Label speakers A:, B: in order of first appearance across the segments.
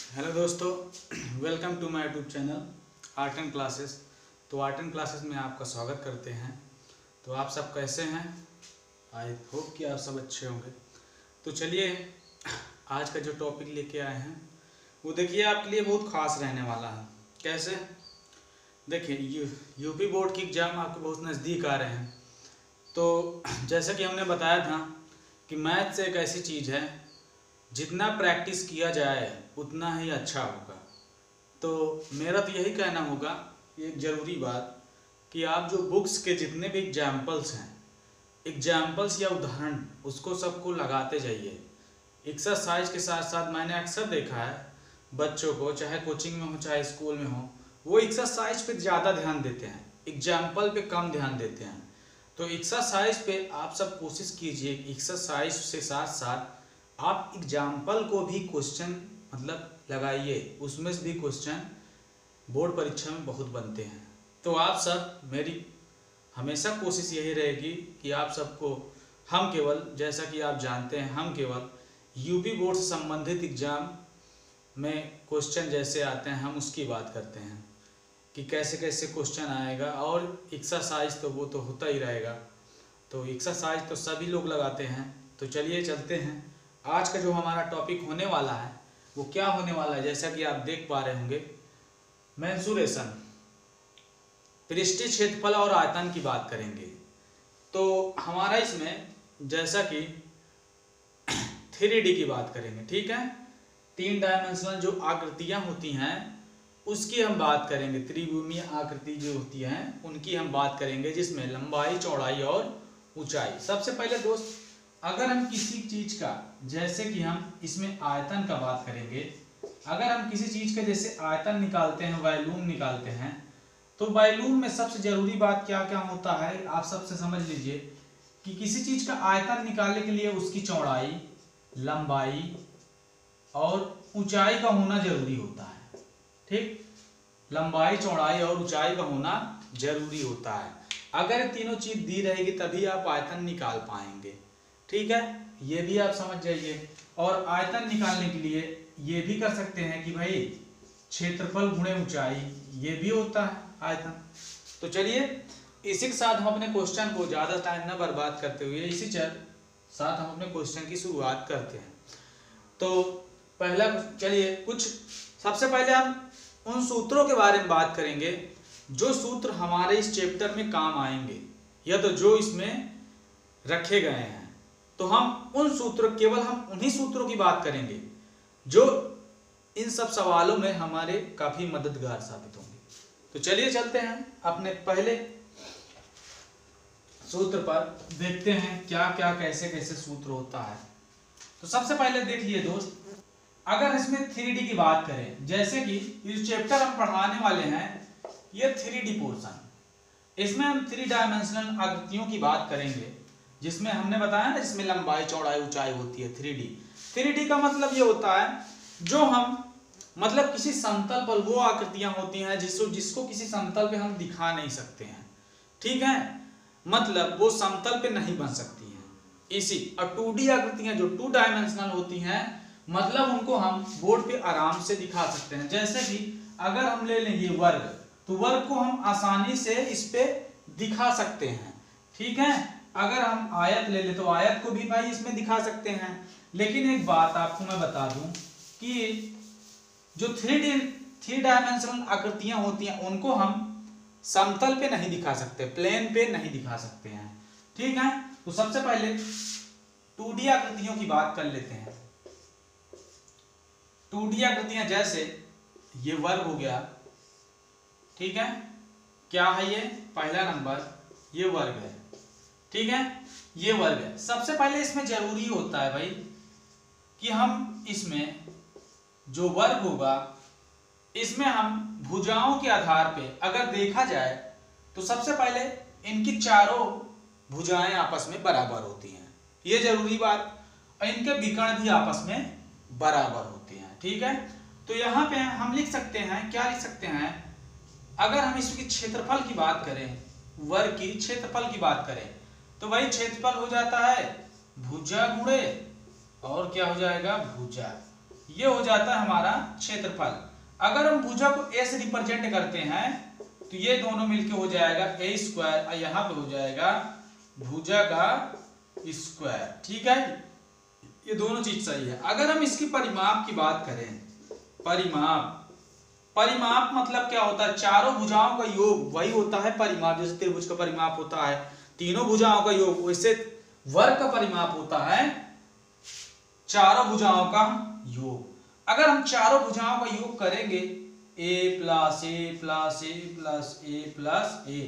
A: Hello दोस्तों, welcome to my YouTube channel art and classes. तो art and classes में आपका स्वागत करते हैं। तो आप सब कैसे हैं? आई होप कि आप सब अच्छे होंगे। तो चलिए, आज का जो टॉपिक लेके आए हैं वो देखिए आपके लिए बहुत ख़ास रहने वाला है। कैसे? देखिए, यूपी बोर्ड की एग्ज़ाम आपके बहुत नज़दीक आ रहे हैं। तो जैसा कि हमने बताया था कि मैथ्स एक ऐसी चीज़ है, जितना प्रैक्टिस किया जाए उतना ही अच्छा होगा। तो मेरा तो यही कहना होगा, एक ज़रूरी बात, कि आप जो बुक्स के जितने भी एग्जाम्पल्स या उदाहरण उसको सबको लगाते जाइए। एक्सरसाइज के साथ साथ मैंने अक्सर देखा है बच्चों को, चाहे कोचिंग में हो चाहे स्कूल में हो, वो एक्सरसाइज पे ज़्यादा ध्यान देते हैं, एग्जाम्पल पे कम ध्यान देते हैं। तो एक्सरसाइज पे आप सब कोशिश कीजिए, एक्सरसाइज से साथ साथ आप एग्जाम्पल को भी क्वेश्चन लगाइए, उसमें से भी क्वेश्चन बोर्ड परीक्षा में बहुत बनते हैं। तो आप सब, मेरी हमेशा कोशिश यही रहेगी कि आप सबको, हम केवल, जैसा कि आप जानते हैं, हम केवल यूपी बोर्ड से संबंधित एग्ज़ाम में क्वेश्चन जैसे आते हैं हम उसकी बात करते हैं कि कैसे कैसे क्वेश्चन आएगा। और एक्सरसाइज तो वो तो होता ही रहेगा। तो एक्सरसाइज तो सभी लोग लगाते हैं। तो चलिए चलते हैं। आज का जो हमारा टॉपिक होने वाला है वो क्या होने वाला है, जैसा कि आप देख पा रहे होंगे, मेंसुरेशन, पृष्ठीय क्षेत्रफल और आयतन की बात करेंगे। तो हमारा इसमें जैसा कि 3D की बात करेंगे, ठीक है, 3 डायमेंशनल जो आकृतियां होती हैं उसकी हम बात करेंगे। त्रिभुमीय आकृति जो होती हैं उनकी हम बात करेंगे, जिसमें लंबाई, चौड़ाई और ऊंचाई। सबसे पहले दोस्त, अगर हम किसी चीज का, जैसे कि हम इसमें आयतन का बात करेंगे, अगर हम किसी चीज का जैसे आयतन निकालते हैं, वॉल्यूम निकालते हैं, तो वॉल्यूम में सबसे जरूरी बात क्या क्या होता है आप सबसे समझ लीजिए कि किसी चीज का आयतन निकालने के लिए उसकी चौड़ाई, लंबाई और ऊंचाई का होना जरूरी होता है। ठीक, लंबाई, चौड़ाई और ऊंचाई का होना जरूरी होता है। अगर तीनों चीज दी रहेगी तभी आप आयतन निकाल पाएंगे। ठीक है, ये भी आप समझ जाइए। और आयतन निकालने के लिए ये भी कर सकते हैं कि भाई क्षेत्रफल गुणे ऊंचाई, ये भी होता है आयतन। तो चलिए, इसी के साथ हम अपने क्वेश्चन को ज्यादा टाइम न बर्बाद करते हुए इसी साथ हम अपने क्वेश्चन की शुरुआत करते हैं। तो पहला, चलिए सबसे पहले हम उन सूत्रों के बारे में बात करेंगे जो सूत्र हमारे इस चैप्टर में काम आएंगे, या तो जो इसमें रखे गए हैं। तो हम केवल उन्हीं सूत्रों की बात करेंगे जो इन सब सवालों में हमारे काफी मददगार साबित होंगे। तो चलिए चलते हैं अपने पहले सूत्र पर, देखते हैं क्या क्या कैसे कैसे सूत्र होता है। तो सबसे पहले देखिए दोस्त, अगर इसमें 3D की बात करें, जैसे कि इस चैप्टर हम पढ़ाने वाले हैं ये 3D पोर्शन, इसमें हम 3 डायमेंशनल आकृतियों की बात करेंगे, जिसमें हमने बताया ना, जिसमें लंबाई, चौड़ाई, ऊंचाई होती है। 3D का मतलब ये होता है जो हम किसी समतल पर वो आकृतियां होती हैं जिसको किसी समतल पे हम दिखा नहीं सकते हैं। ठीक है, वो समतल पे नहीं बन सकती हैं। और 2D आकृतियां जो 2 डायमेंशनल होती हैं, उनको हम बोर्ड पे आराम से दिखा सकते हैं। जैसे कि अगर हम ले लें ये वर्ग, तो वर्ग को हम आसानी से इस पे दिखा सकते हैं। ठीक है, अगर हम आयत ले लें तो आयत को भी भाई इसमें दिखा सकते हैं। लेकिन एक बात आपको मैं बता दूं कि जो 3 डायमेंशनल आकृतियां होती हैं उनको हम समतल पे नहीं दिखा सकते, प्लेन पे नहीं दिखा सकते हैं। ठीक है, तो सबसे पहले 2D आकृतियों की बात कर लेते हैं। 2D आकृतियां जैसे ये वर्ग हो गया, ठीक है, क्या है ये, पहला नंबर ये वर्ग है। ठीक है, ये वर्ग है। सबसे पहले इसमें जरूरी होता है भाई कि हम इसमें जो वर्ग होगा, इसमें हम भुजाओं के आधार पे अगर देखा जाए तो सबसे पहले इनकी चारों भुजाएं आपस में बराबर होती हैं, ये जरूरी बात, और इनके विकर्ण भी आपस में बराबर होते हैं। ठीक है, तो यहाँ पे हम लिख सकते हैं, क्या लिख सकते हैं, अगर हम इसकी क्षेत्रफल की बात करें, वर्ग की क्षेत्रफल की बात करें, तो वही क्षेत्रफल हो जाता है भुजा गुणे, और क्या हो जाएगा, भुजा। ये हो जाता है हमारा क्षेत्रफल। अगर हम भुजा को ए से रिप्रेजेंट करते हैं तो ये दोनों मिलके हो जाएगा ए स्क्वायर और यहाँ पे हो जाएगा भुजा का स्क्वायर। ठीक है, ये दोनों चीज सही है। अगर हम इसकी परिमाप की बात करें, परिमाप मतलब क्या होता है, चारों भुजाओं का योग वही होता है परिमाप। जैसे त्रिभुज का परिमाप होता है तीनों भुजाओं का योग, वैसे वर्ग का परिमाप होता है चारों भुजाओं का योग। अगर हम चारों भुजाओं का योग करेंगे a plus a plus a plus a plus a,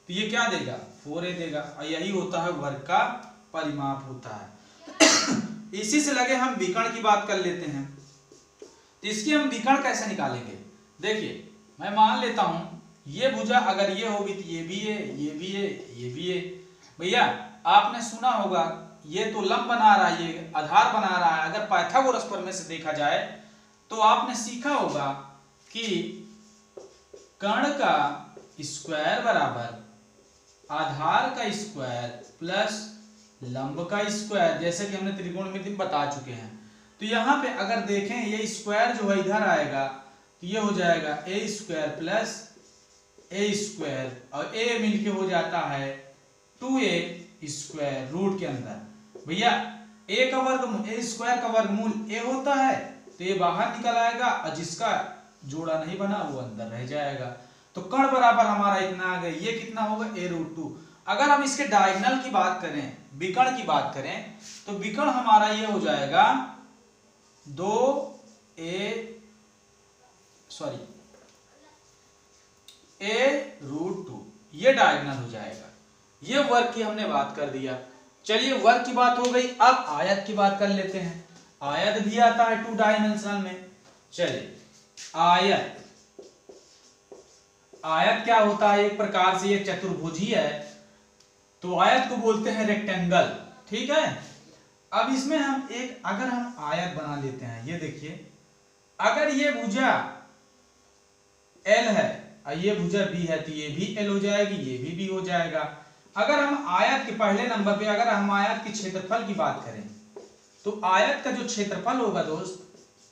A: तो ये क्या देगा 4a देगा, और यही होता है वर्ग का परिमाप होता है। इसी से लगे हम विकर्ण की बात कर लेते हैं। तो इसकी हम विकर्ण कैसे निकालेंगे, देखिए मैं मान लेता हूं ये भुजा अगर ये होगी तो ये भी है, ये भी है, ये भी है। भैया आपने सुना होगा ये तो लंब बना रहा है, ये आधार बना रहा है। अगर पाइथागोरस प्रमेय से देखा जाए तो आपने सीखा होगा कि कर्ण का स्क्वायर बराबर आधार का स्क्वायर प्लस लंब का स्क्वायर, जैसे कि हमने त्रिकोणमिति में बता चुके हैं। तो यहाँ पे अगर देखें ये स्क्वायर जो है इधर आएगा तो ये हो जाएगा ए स्क्वायर प्लस ए स्क्वायर, और ए मिलके हो जाता है 2a स्क्वायर रूट के अंदर। भैया ए का वर्गमूल, ए स्क्वायर का वर्गमूल ए होता है, तो ये बाहर निकल आएगा और जिसका जोड़ा नहीं बना वो अंदर रह जाएगा। तो कर्ण बराबर हमारा इतना आ गया, ये कितना होगा a√2। अगर हम इसके डायगोनल की बात करें, विकर्ण की बात करें, तो विकर्ण हमारा ये हो जाएगा a√2, ये डायगोनल हो जाएगा। ये वर्ग की हमने बात कर दिया। चलिए वर्ग की बात हो गई, अब आयत की बात कर लेते हैं। आयत भी आता है 2 डायमेंशनल में। चलिए आयत क्या होता है, एक प्रकार से ये चतुर्भुज ही है, तो आयत को बोलते हैं रेक्टेंगल। ठीक है, अब इसमें हम अगर हम आयत बना लेते हैं, ये देखिए अगर ये भुजा L है और ये भुजा B है तो ये भी L हो जाएगी, ये भी B हो जाएगा। अगर हम आयत के पहले नंबर पे अगर हम आयत के क्षेत्रफल की बात करें तो आयत का जो क्षेत्रफल होगा दोस्त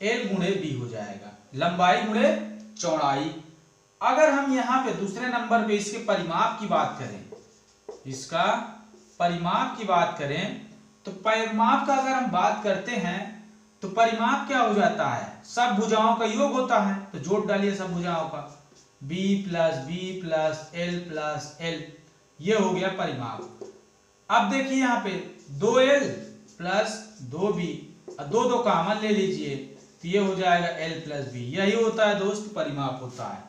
A: L गुणे B हो जाएगा, लंबाई गुणे चौड़ाई। अगर हम यहाँ पे दूसरे नंबर पे इसके परिमाप की बात करें, इसका परिमाप की बात करें तो परिमाप का अगर हम बात करते हैं तो परिमाप क्या हो जाता है, सब भुजाओं का योग होता है। तो जोड़ डालिए सब भुजाओं का, b plus l plus l, ये हो गया परिमाप। अब देखिए यहाँ पे 2l प्लस 2b, दो कॉमन ले लीजिए तो ये हो जाएगा l प्लस b, यही होता है दोस्त परिमाप होता है।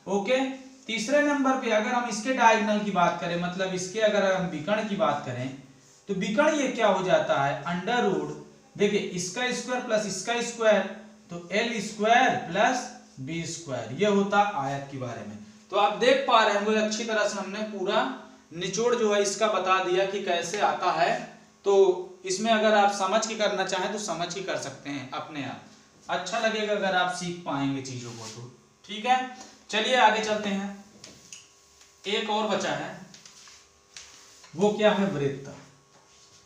A: ओके, तीसरे नंबर पे अगर हम इसके डायगोनल की बात करें, मतलब इसके अगर हम विकर्ण की बात करें तो विकर्ण ये क्या हो जाता है अंडर रूट, देखिए इसका स्क्वायर प्लस इसका स्क्वायर, तो l square plus b square, ये होता आयत के बारे में। तो आप देख पा रहे होंगे अच्छी तरह से हमने पूरा निचोड़ जो है इसका बता दिया कि कैसे आता है। तो इसमें अगर आप समझ के करना चाहें तो समझ के कर सकते हैं अपने आप, अच्छा लगेगा अगर आप सीख पाएंगे चीजों को तो। ठीक है, चलिए आगे चलते हैं। एक और बचा है, वो क्या है वृत्त।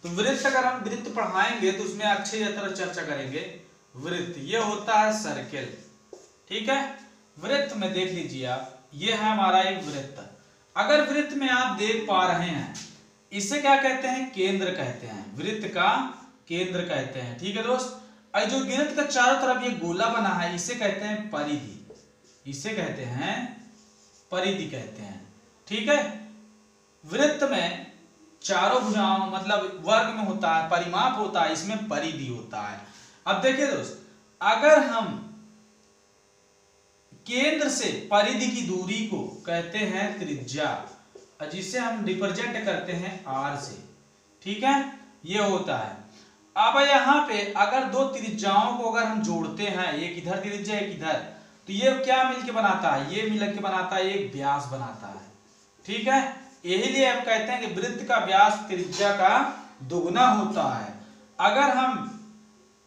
A: तो वृत्त अगर हम वृत्त पढ़ाएंगे तो उसमें अच्छी तरह चर्चा करेंगे। वृत्त ये होता है सर्किल। ठीक है, वृत्त में देख लीजिए आप, ये है हमारा एक वृत्त। अगर वृत्त में आप देख पा रहे हैं, इसे क्या कहते हैं, केंद्र कहते हैं, वृत्त का केंद्र कहते हैं। ठीक है दोस्त, और जो वृत्त का चारों तरफ ये गोला बना है इसे कहते हैं परिधि, इसे कहते हैं परिधि कहते हैं। ठीक है, वृत्त में चारों भुजाओं मतलब वर्ग में होता है, परिमाप होता है, इसमें परिधि होता है। अब देखिए दोस्त, अगर हम केंद्र से परिधि की दूरी को कहते हैं त्रिज्या, जिसे हम रिप्रेजेंट करते हैं r से। ठीक है, ये होता है। अब यहाँ पे अगर दो त्रिज्याओं को अगर हम जोड़ते हैं, एक इधर त्रिज्या एक इधर, तो ये क्या मिलके बनाता है, ये मिलके बनाता है एक व्यास बनाता है। ठीक है, यही लिए हम कहते हैं कि वृत्त का व्यास त्रिज्या का दुगना होता है। अगर हम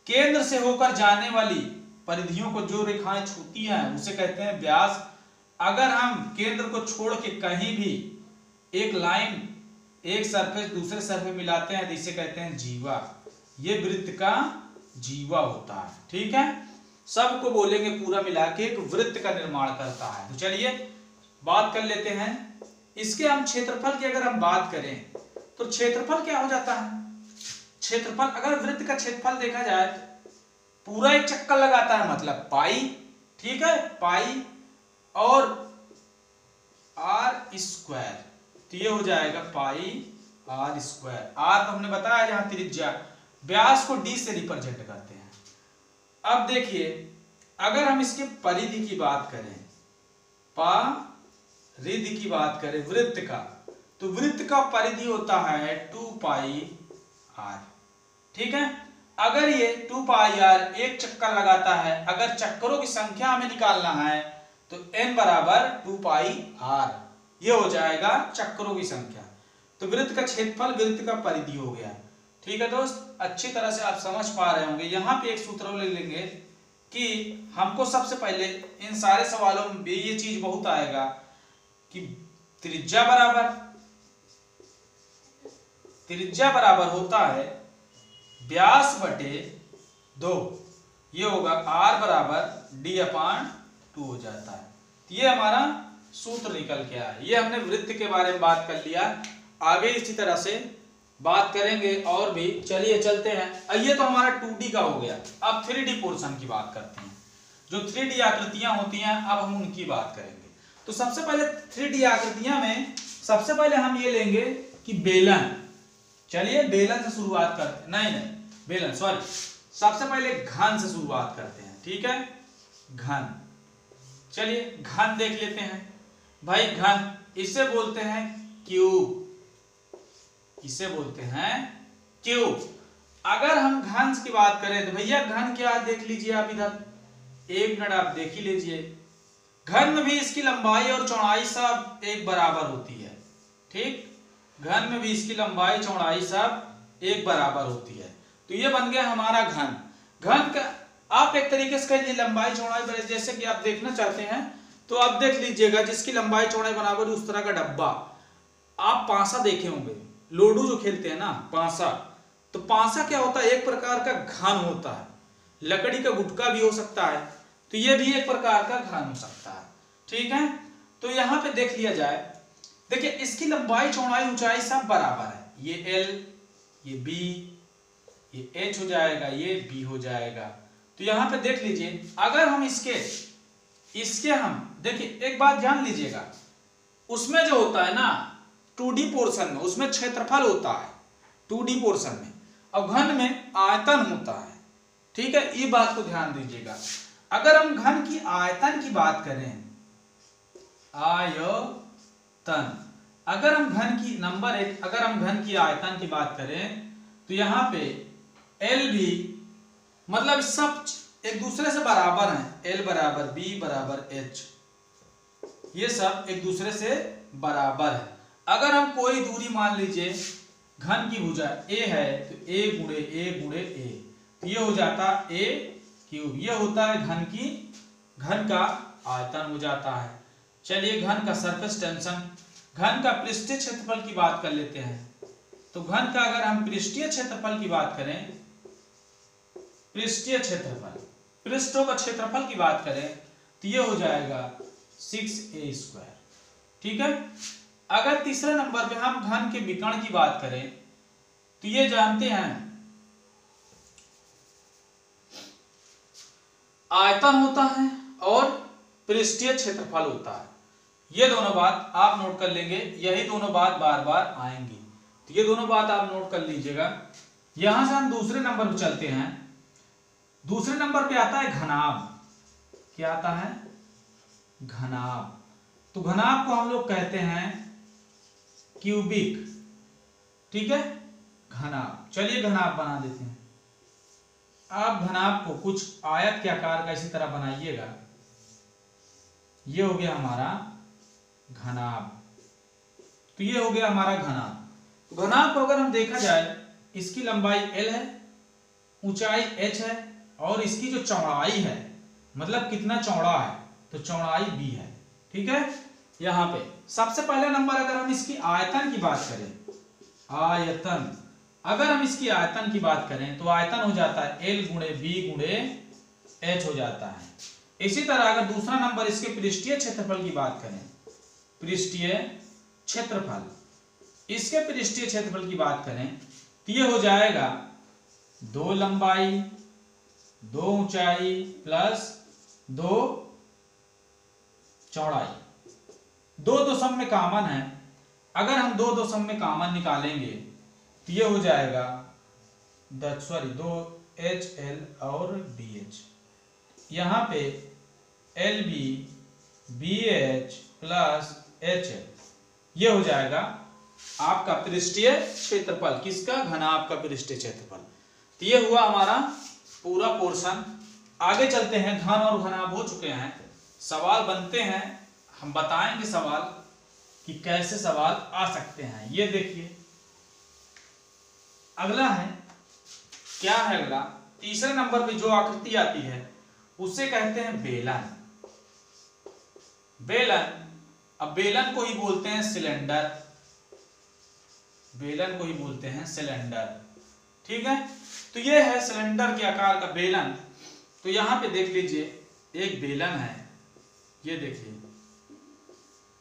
A: केंद्र से होकर जाने वाली परिधियों को जो रेखाएं छूती हैं उसे कहते हैं व्यास। अगर हम केंद्र को छोड़ के कहीं भी एक लाइन एक सरफेस दूसरे सरफेस मिलाते हैं तो इसे कहते हैं जीवा। ये वृत्त का जीवा होता है। ठीक है, सबको बोलेंगे पूरा मिला के एक वृत्त का निर्माण करता है। तो चलिए बात कर लेते हैं इसके। हम क्षेत्रफल की अगर हम बात करें तो क्षेत्रफल क्या हो जाता है? क्षेत्रफल अगर वृत्त का क्षेत्रफल देखा जाए पूरा एक चक्कर लगाता है, मतलब पाई। ठीक है, पाई और आर स्क्वायर, तो ये हो जाएगा पाई आर स्क्वायर। आर तो हमने बताया जहां त्रिज्या, व्यास को डी से रिप्रेजेंट करते हैं। अब देखिए अगर हम इसके परिधि की बात करें, परिधि की बात करें वृत्त का, तो वृत्त का परिधि होता है 2 पाई आर। ठीक है, अगर ये 2 पाई आर एक चक्कर लगाता है, अगर चक्करों की संख्या हमें निकालना है तो n बराबर 2 पाई आर, ये हो जाएगा चक्करों की संख्या। तो वृत्त का क्षेत्रफल वृत्त का परिधि हो गया। ठीक है दोस्त, अच्छी तरह से आप समझ पा रहे होंगे। यहाँ पे एक सूत्र ले लेंगे कि हमको सबसे पहले इन सारे सवालों में ये चीज बहुत आएगा कि त्रिज्या बराबर होता है व्यास बटे 2, ये होगा r बराबर d/2 हो जाता है। तो ये हमारा सूत्र निकल के आया। ये हमने वृत्त के बारे में बात कर लिया, आगे इसी तरह से बात करेंगे और भी। चलिए चलते हैं। ये तो हमारा 2D का हो गया। अब 3D पोर्शन की बात करते हैं। जो 3D आकृतियां होती हैं अब हम उनकी बात करेंगे। तो सबसे पहले 3D आकृतियां में सबसे पहले हम ये लेंगे कि बेलन। चलिए बेलन से शुरुआत करते, नहीं बेलन सॉरी, सबसे पहले घन से शुरुआत करते हैं। ठीक है, घन। चलिए घन देख लेते हैं भाई। घन इसे बोलते हैं क्यूब, इसे बोलते हैं क्यूब। अगर हम घन की बात करें तो भैया घन क्या देख लीजिए आप, इधर एक मिनट आप देख ही लीजिए। घन में भी इसकी लंबाई और चौड़ाई सब एक बराबर होती है। ठीक, घन में भी इसकी लंबाई चौड़ाई सब एक बराबर होती है। तो ये बन गया हमारा घन। घन का आप एक तरीके से कह लीजिए लंबाई चौड़ाई, जैसे कि आप देखना चाहते हैं तो आप देख लीजिएगा जिसकी लंबाई चौड़ाई बराबर उस तरह का डब्बा। आप पासा देखे होंगे, लोडू जो खेलते हैं ना पासा, तो पासा क्या होता है? एक प्रकार का घन होता है। लकड़ी का गुटका भी हो सकता है, तो ये भी एक प्रकार का घन हो सकता है। ठीक है, तो यहां पे देख लिया जाए, देखिए इसकी लंबाई चौड़ाई ऊंचाई सब बराबर है। ये L, ये B, ये H हो जाएगा, ये B हो जाएगा। तो यहां पे देख लीजिए अगर हम इसके हम देखिए एक बात ध्यान लीजिएगा, उसमें जो होता है ना 2D पोर्शन में, उसमें क्षेत्रफल होता है 2D पोर्शन में, और घन में आयतन होता है। ठीक है, ये बात को ध्यान दीजिएगा। अगर हम घन की आयतन की बात करें, आयतन, अगर हम घन की नंबर 1, अगर हम घन की आयतन की बात करें तो यहां पे L भी, मतलब सब एक दूसरे से बराबर हैं। L बराबर B बराबर H, ये सब एक दूसरे से बराबर है। अगर हम कोई दूरी मान लीजिए, घन की भुजा A है तो A गुणे A, तो ये हो जाता A क्यूब। ये होता है घन का आयतन हो जाता है। चलिए घन का सरफेस टेंशन, घन का पृष्ठीय क्षेत्रफल की बात कर लेते हैं। तो घन का अगर हम पृष्ठीय क्षेत्रफल की बात करें, पृष्ठीय क्षेत्रफल, पृष्ठों का क्षेत्रफल की बात करें तो ये हो जाएगा 6a²। ठीक है, अगर तीसरे नंबर पे हम घन के विकर्ण की बात करें तो ये जानते हैं आयतन होता है और पृष्ठीय क्षेत्रफल होता है। ये दोनों बात आप नोट कर लेंगे, यही दोनों बात बार बार आएंगी, तो ये दोनों बात आप नोट कर लीजिएगा। यहां से हम दूसरे नंबर पर चलते हैं। दूसरे नंबर पे आता है घनाभ। क्या आता है? घनाभ। तो घनाभ को हम लोग कहते हैं क्यूबिक। ठीक है, घनाभ। चलिए घनाभ बना देते हैं। आप घनाभ को कुछ आयत के आकार का इसी तरह बनाइएगा। ये हो गया हमारा घनाभ। तो ये हो गया हमारा घनाभ। घनाभ को अगर हम देखा जाए, इसकी लंबाई L है, ऊंचाई H है, और इसकी जो चौड़ाई है, मतलब कितना चौड़ा है, तो चौड़ाई B है। ठीक है, यहाँ पे सबसे पहले नंबर अगर हम इसकी आयतन की बात करें, आयतन, अगर हम इसकी आयतन की बात करें तो आयतन हो जाता है L गुणे B गुणे H हो जाता है। इसी तरह अगर दूसरा नंबर इसके पृष्ठीय क्षेत्रफल की बात करें, पृष्ठीय क्षेत्रफल, इसके पृष्ठीय क्षेत्रफल की बात करें तो ये हो जाएगा 2 लंबाई 2 ऊंचाई प्लस 2 चौड़ाई। दो सम में कॉमन है, अगर हम दो सम में कॉमन निकालेंगे तो ये हो जाएगा 2HL और BH, यहाँ पे LB BH प्लस HL, ये हो जाएगा आपका पृष्ठीय क्षेत्रफल। किसका? घनाभ का पृष्ठीय क्षेत्रफल। तो ये हुआ हमारा पूरा पोर्शन। आगे चलते हैं, घन और घनाभ हो चुके हैं, सवाल बनते हैं, हम बताएंगे सवाल कि कैसे सवाल आ सकते हैं। ये देखिए अगला है, क्या है अगला? तीसरे नंबर पे जो आकृति आती है उसे कहते हैं बेलन। बेलन, अब बेलन को ही बोलते हैं सिलेंडर, बेलन को ही बोलते हैं सिलेंडर, ठीक है। तो ये है सिलेंडर के आकार का बेलन। तो यहां पे देख लीजिए एक बेलन है, ये देखिए,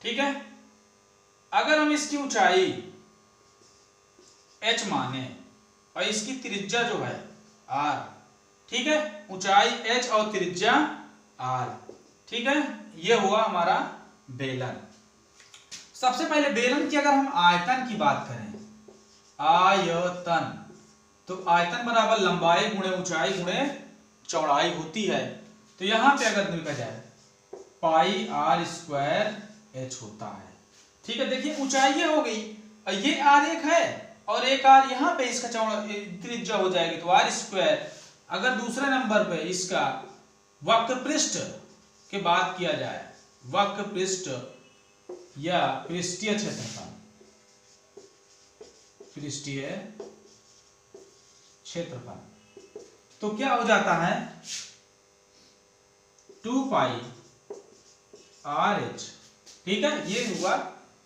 A: ठीक है। अगर हम इसकी ऊंचाई h माने और इसकी त्रिज्या जो है r, ठीक है, ऊंचाई h और त्रिज्या r, ठीक है, ये हुआ हमारा बेलन। सबसे पहले बेलन की अगर हम आयतन की बात करें, आयतन, तो आयतन बराबर लंबाई गुणे ऊंचाई गुणे चौड़ाई होती है। तो यहां पे अगर देखा जाए पाई r स्क्वायर h होता है, ठीक है। देखिए ऊंचाई ये हो गई और ये r एक है और एक r यहाँ पे इसका चौड़ा त्रिज्या हो जाएगी, तो r स्क्वायर। अगर दूसरे नंबर पे इसका वक्र पृष्ठ की बात किया जाए, वक्र पृष्ठ या पृष्ठीय क्षेत्रफल, पृष्ठीय क्षेत्रफल, तो क्या हो जाता है 2 पाई RH, ठीक है, ये हुआ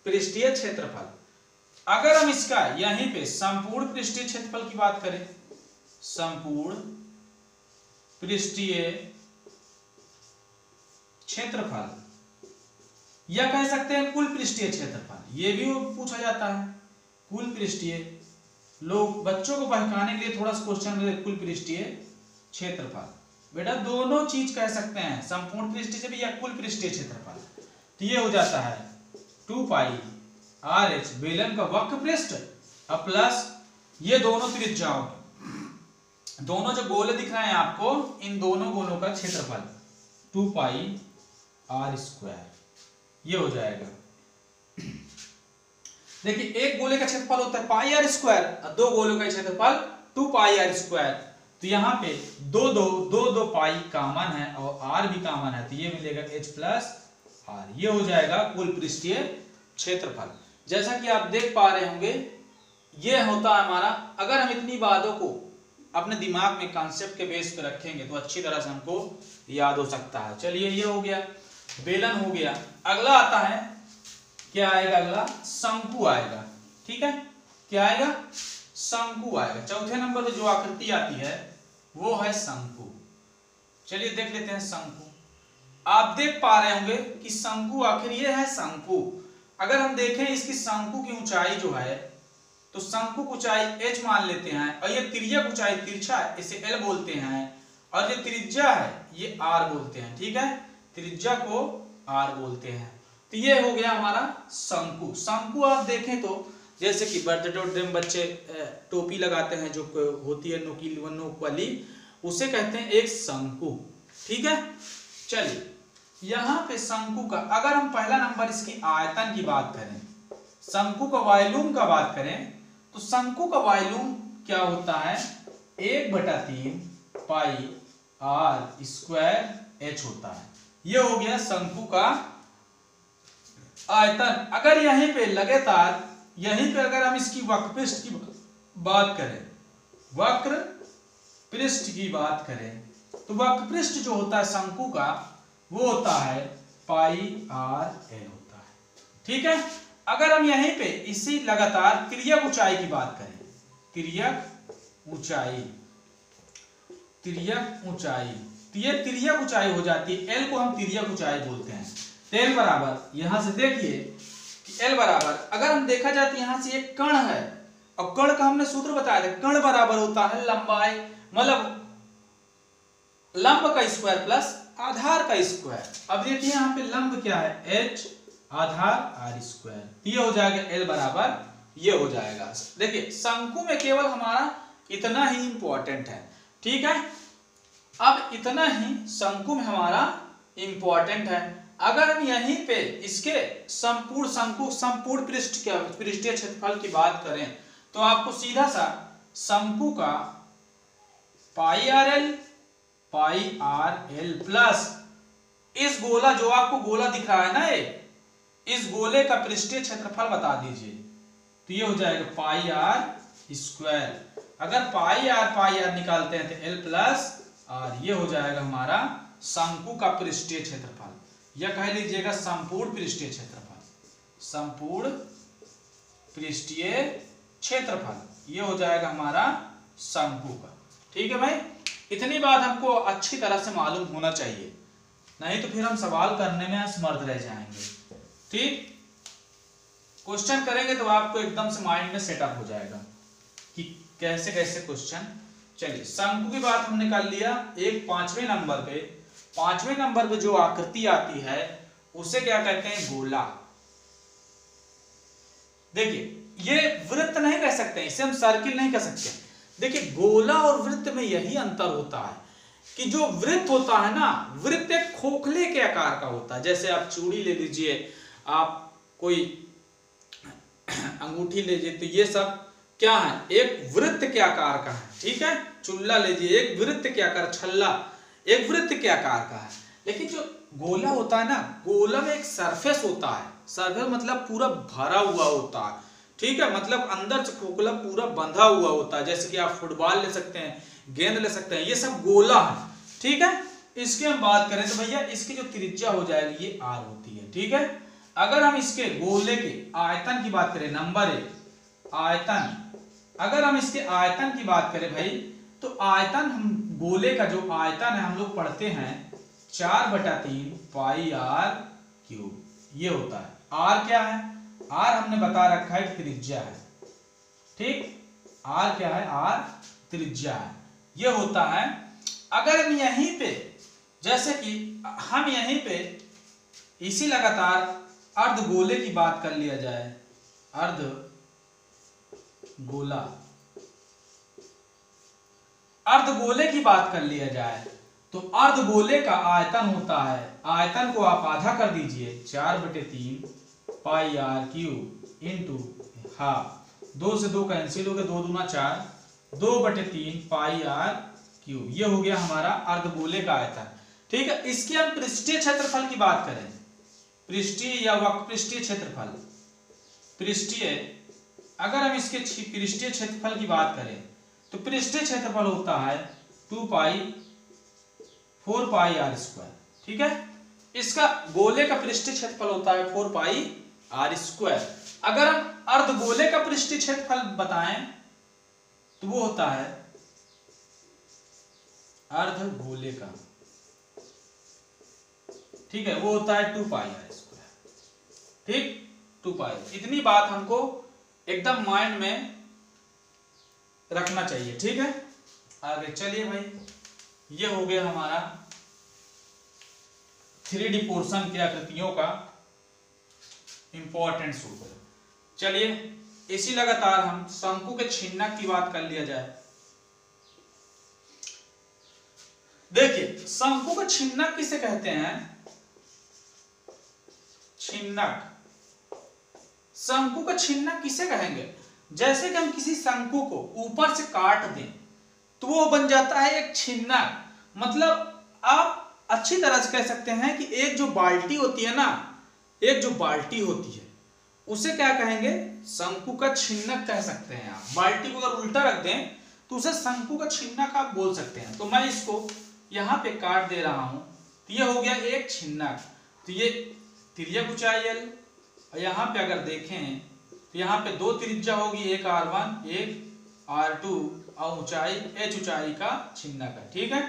A: पृष्ठीय क्षेत्रफल। अगर हम इसका यहीं पे संपूर्ण पृष्ठीय क्षेत्रफल की बात करें, संपूर्ण पृष्ठीय क्षेत्रफल, या कह सकते हैं कुल पृष्ठीय क्षेत्रफल, ये भी पूछा जाता है। कुल पृष्ठीय, लोग बच्चों को बहकाने के लिए थोड़ा सा क्वेश्चन में कुल पृष्ठीय क्षेत्रफल, बेटा दोनों चीज कह सकते हैं, संपूर्ण पृष्ठीय से भी या कुल पृष्ठीय क्षेत्रफल। तो ये हो जाता है 2 पाई RH, बेलन का वक्र पृष्ठ और प्लस ये दोनों त्रिज्याओं, दोनों जो गोले दिख रहे हैं आपको, इन दोनों गोलों का क्षेत्रफल 2 पाई R स्क्वायर, ये हो जाएगा। देखिए एक गोले का क्षेत्रफल होता है पाई R स्क्वायर और दो गोलों का क्षेत्रफल 2 पाई R स्क्वायर। तो यहाँ पे दो पाई कॉमन है और R भी कॉमन है, तो ये मिलेगा H प्लस R, ये हो जाएगा कुल पृष्ठीय क्षेत्रफल। जैसा कि आप देख पा रहे होंगे ये होता है हमारा। अगर हम इतनी बातों को अपने दिमाग में कॉन्सेप्ट के बेस पे रखेंगे तो अच्छी तरह से हमको याद हो सकता है। चलिए ये हो गया, बेलन हो गया। अगला आता है, क्या आएगा अगला? शंकु आएगा, ठीक है। क्या आएगा? शंकु आएगा। चौथे नंबर पे जो आकृति आती है वो है शंकु। चलिए देख लेते हैं शंकु। आप देख पा रहे होंगे कि शंकु आखिर ये है शंकु। अगर हम देखें इसकी शंकु की ऊंचाई जो है, तो शंकु की ऊंचाई h मान लेते हैं और ये तिर्यक ऊंचाई तिरछा है, इसे L बोलते हैं, और ये त्रिज्या है ये R बोलते हैं, ठीक है। त्रिज्या को R बोलते हैं। तो ये हो गया हमारा शंकु। शंकु आप देखें तो जैसे कि बर्थडे में बच्चे टोपी लगाते हैं जो होती है नोकीली नोक वाली, उसे कहते हैं एक शंकु, ठीक है। चलिए यहाँ पे शंकु का अगर हम पहला नंबर इसकी आयतन की बात करें, शंकु का वॉल्यूम का बात करें, तो शंकु का वॉल्यूम क्या होता है 1/3 पाई R स्क्वायर H होता है। ये हो गया शंकु का आयतन। अगर यहीं पे लगातार यहीं पे अगर हम इसकी वक्र पृष्ठ की बात करें, वक्र पृष्ठ की बात करें, तो वक्र पृष्ठ जो होता है शंकु का वो होता है पाई RL होता है, ठीक है। अगर हम यहीं पे इसी लगातार तिर्यक ऊंचाई की बात करें, तिर्यक ऊंचाई, तिर्यक ऊंचाई, तो ये तिर्यक ऊंचाई हो जाती है, एल को हम तिर्यक ऊंचाई बोलते हैं। तो एल बराबर, यहां से देखिए कि एल बराबर, अगर हम देखा जाए तो यहां से एक कण है और कण का हमने सूत्र बताया था, कण बराबर होता है लंबाई, मतलब लंब का स्क्वायर प्लस आधार का स्क्वायर। अब देखिए यहाँ पे लंब क्या है, h, आधार r स्क्वायर, ये हो जाएगा एल बराबर, ये हो जाएगा। देखिए शंकु में केवल हमारा इतना ही इंपॉर्टेंट है, ठीक है। अब इतना ही शंकु में हमारा इंपॉर्टेंट है। अगर हम यहीं पे इसके संपूर्ण शंकु, संपूर्ण पृष्ठीय क्षेत्रफल की बात करें तो आपको सीधा सा शंकु का पाई आर एल प्लस इस गोला, जो आपको गोला दिख रहा है ना, ये इस गोले का पृष्ठीय क्षेत्रफल बता दीजिए, तो ये हो जाएगा पाई आर स्क्वायर। अगर पाई आर निकालते हैं तो एल प्लस आर, ये हो जाएगा हमारा शंकु का पृष्ठीय क्षेत्रफल, या कह लीजिएगा संपूर्ण पृष्ठीय क्षेत्रफल, संपूर्ण पृष्ठीय क्षेत्रफल, ये हो जाएगा हमारा शंकु का। ठीक है भाई, इतनी बात हमको अच्छी तरह से मालूम होना चाहिए, नहीं तो फिर हम सवाल करने में असमर्थ रह जाएंगे। ठीक, क्वेश्चन करेंगे तो आपको एकदम से माइंड में सेटअप हो जाएगा कि कैसे कैसे क्वेश्चन। चलिए शंकु की बात हमने कर लिया। एक पांचवें नंबर पे जो आकृति आती है उसे क्या कहते हैं, गोला। देखिए ये वृत्त नहीं कह सकते, इसे हम सर्किल नहीं कह सकते। देखिए गोला और वृत्त में यही अंतर होता है कि जो वृत्त होता है ना, वृत्त एक खोखले के आकार का होता है। जैसे आप चूड़ी ले लीजिए, आप कोई अंगूठी ले लीजिए, तो ये सब क्या है, एक वृत्त के आकार का है। ठीक है, चुल्ला लीजिए, एक वृत्त के आकार, छल्ला एक वृत्त के आकार का है। लेकिन जो गोला होता है ना, गोला में एक सरफेस होता है, सरफेस मतलब पूरा भरा हुआ होता है। ठीक है, मतलब अंदर से खोखला पूरा बंधा हुआ होता है। जैसे कि आप फुटबॉल ले सकते हैं, गेंद ले सकते हैं, ये सब गोला है। ठीक है, इसकी हम बात करें तो भैया इसकी जो त्रिज्या हो जाएगी ये r होती है। ठीक है, अगर हम इसके गोले के आयतन की बात करें, नंबर 1 आयतन, अगर हम इसके आयतन की बात करें भाई, तो आयतन, हम गोले का जो आयतन है हम लोग पढ़ते हैं 4/3 पाई आर क्यूब, ये होता है। r क्या है, r हमने बता रखा है त्रिज्या है। ठीक, r क्या है, r त्रिज्या है, ये होता है। अगर हम यहीं पे, जैसे कि हम यहीं पे इसी लगातार अर्धगोले की बात कर लिया जाए, अर्धगोले की बात कर लिया जाए, तो अर्धगोले का आयतन होता है, आयतन को आप आधा कर दीजिए, 4/3 pi r cube into half, 2 से 2 कैंसिल हो गया, 2 दूना 4, 2/3 पाई आर क्यूब, ये हो गया हमारा अर्धगोले का आयतन। ठीक है, इसके हम पृष्ठीय क्षेत्रफल की बात करें, पृष्ठीय या वक्रपृष्ठीय क्षेत्रफल, पृष्ठीय, अगर हम इसके पृष्ठीय क्षेत्रफल की बात करें तो पृष्ठीय क्षेत्रफल होता है 4 पाई आर स्क्वायर। ठीक है, इसका गोले का पृष्ठीय क्षेत्रफल होता है 4 पाई आर स्क्वायर। अगर हम अर्धगोले का पृष्ठीय क्षेत्रफल बताएं तो वो होता है अर्धगोले का, ठीक है, वो होता है 2 पाई आर स्क्वायर। ठीक, 2 पाई, इतनी बात हमको एकदम माइंड में रखना चाहिए। ठीक है, आगे चलिए भाई, ये हो गया हमारा 3D पोर्शन की आकृतियों का इंपॉर्टेंट सूत्र। चलिए इसी लगातार हम शंकु के छिन्नक की बात कर लिया जाए। देखिए शंकु का छिन्नक किसे कहते हैं, छिन्नक, शंकु का छिन्नक किसे कहेंगे, जैसे कि हम किसी शंकु को ऊपर से काट दें तो वो बन जाता है एक छिन्नक। मतलब आप अच्छी तरह से कह सकते हैं कि एक जो बाल्टी होती है ना, एक जो बाल्टी होती है उसे क्या कहेंगे, शंकु का छिन्नक कह सकते हैं आप। बाल्टी को अगर उल्टा रख दें तो उसे शंकु का छिन्नक आप बोल सकते हैं। तो मैं इसको यहाँ पे काट दे रहा हूं, तो ये हो गया एक छिन्नक। तो ये तिर्यक ऊंचाई l, और यहाँ पे अगर देखें तो यहाँ पे 2 त्रिज्या होगी, एक r1 एक R2 और ऊंचाई h ऊंचाई का छिन्नक है। ठीक है,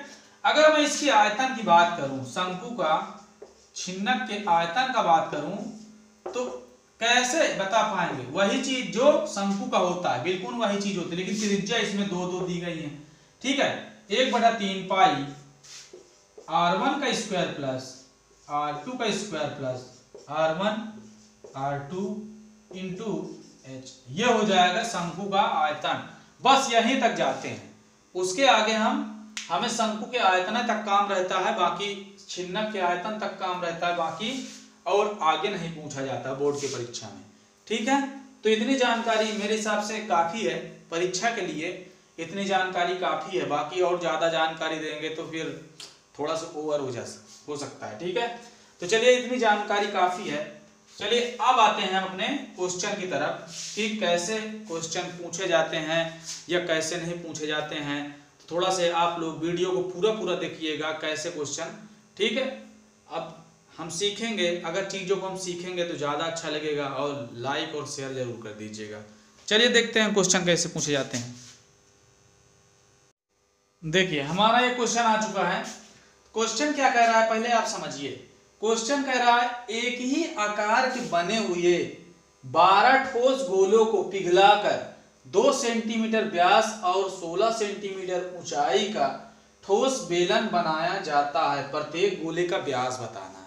A: अगर मैं इसकी आयतन की बात करूं, शंकु का छिन्नक के आयतन का बात करूं तो कैसे बता पाएंगे? वही चीज जो शंकु का होता है, बिल्कुल वही चीज होती है, लेकिन त्रिज्या इसमें दो दो दी गई है। ठीक है, 1/3 पाई R1 का स्क्वायर प्लस R2 का square plus R1 R2 into H, ये हो जाएगा शंकु का आयतन। बस यहीं तक जाते हैं, उसके आगे हमें शंकु के आयतन तक काम रहता है, बाकी छिन्नक के आयतन तक काम रहता है, बाकी और आगे नहीं पूछा जाता बोर्ड की परीक्षा में। ठीक है, तो इतनी जानकारी मेरे हिसाब से काफी है परीक्षा के लिए, इतनी जानकारी काफी है। बाकी और ज्यादा जानकारी देंगे तो फिर थोड़ा सा ओवर हो सकता है। ठीक है, तो चलिए इतनी जानकारी काफी है। चलिए अब आते हैं हम अपने क्वेश्चन की तरफ कि कैसे क्वेश्चन पूछे जाते हैं या कैसे नहीं पूछे जाते हैं। तो थोड़ा से आप लोग वीडियो को पूरा देखिएगा कैसे क्वेश्चन। ठीक है, अब हम सीखेंगे, अगर चीजों को हम सीखेंगे तो ज्यादा अच्छा लगेगा, और लाइक और शेयर जरूर कर दीजिएगा। चलिए देखते हैं क्वेश्चन कैसे पूछे जाते हैं। देखिए हमारा ये क्वेश्चन आ चुका है। क्वेश्चन क्या कह रहा है पहले आप समझिए। क्वेश्चन कह रहा है एक ही आकार के बने हुए 12 ठोस गोलों को पिघलाकर 2 सेंटीमीटर व्यास और 16 सेंटीमीटर ऊंचाई का ठोस बेलन बनाया जाता है। प्रत्येक गोले का व्यास बताना है।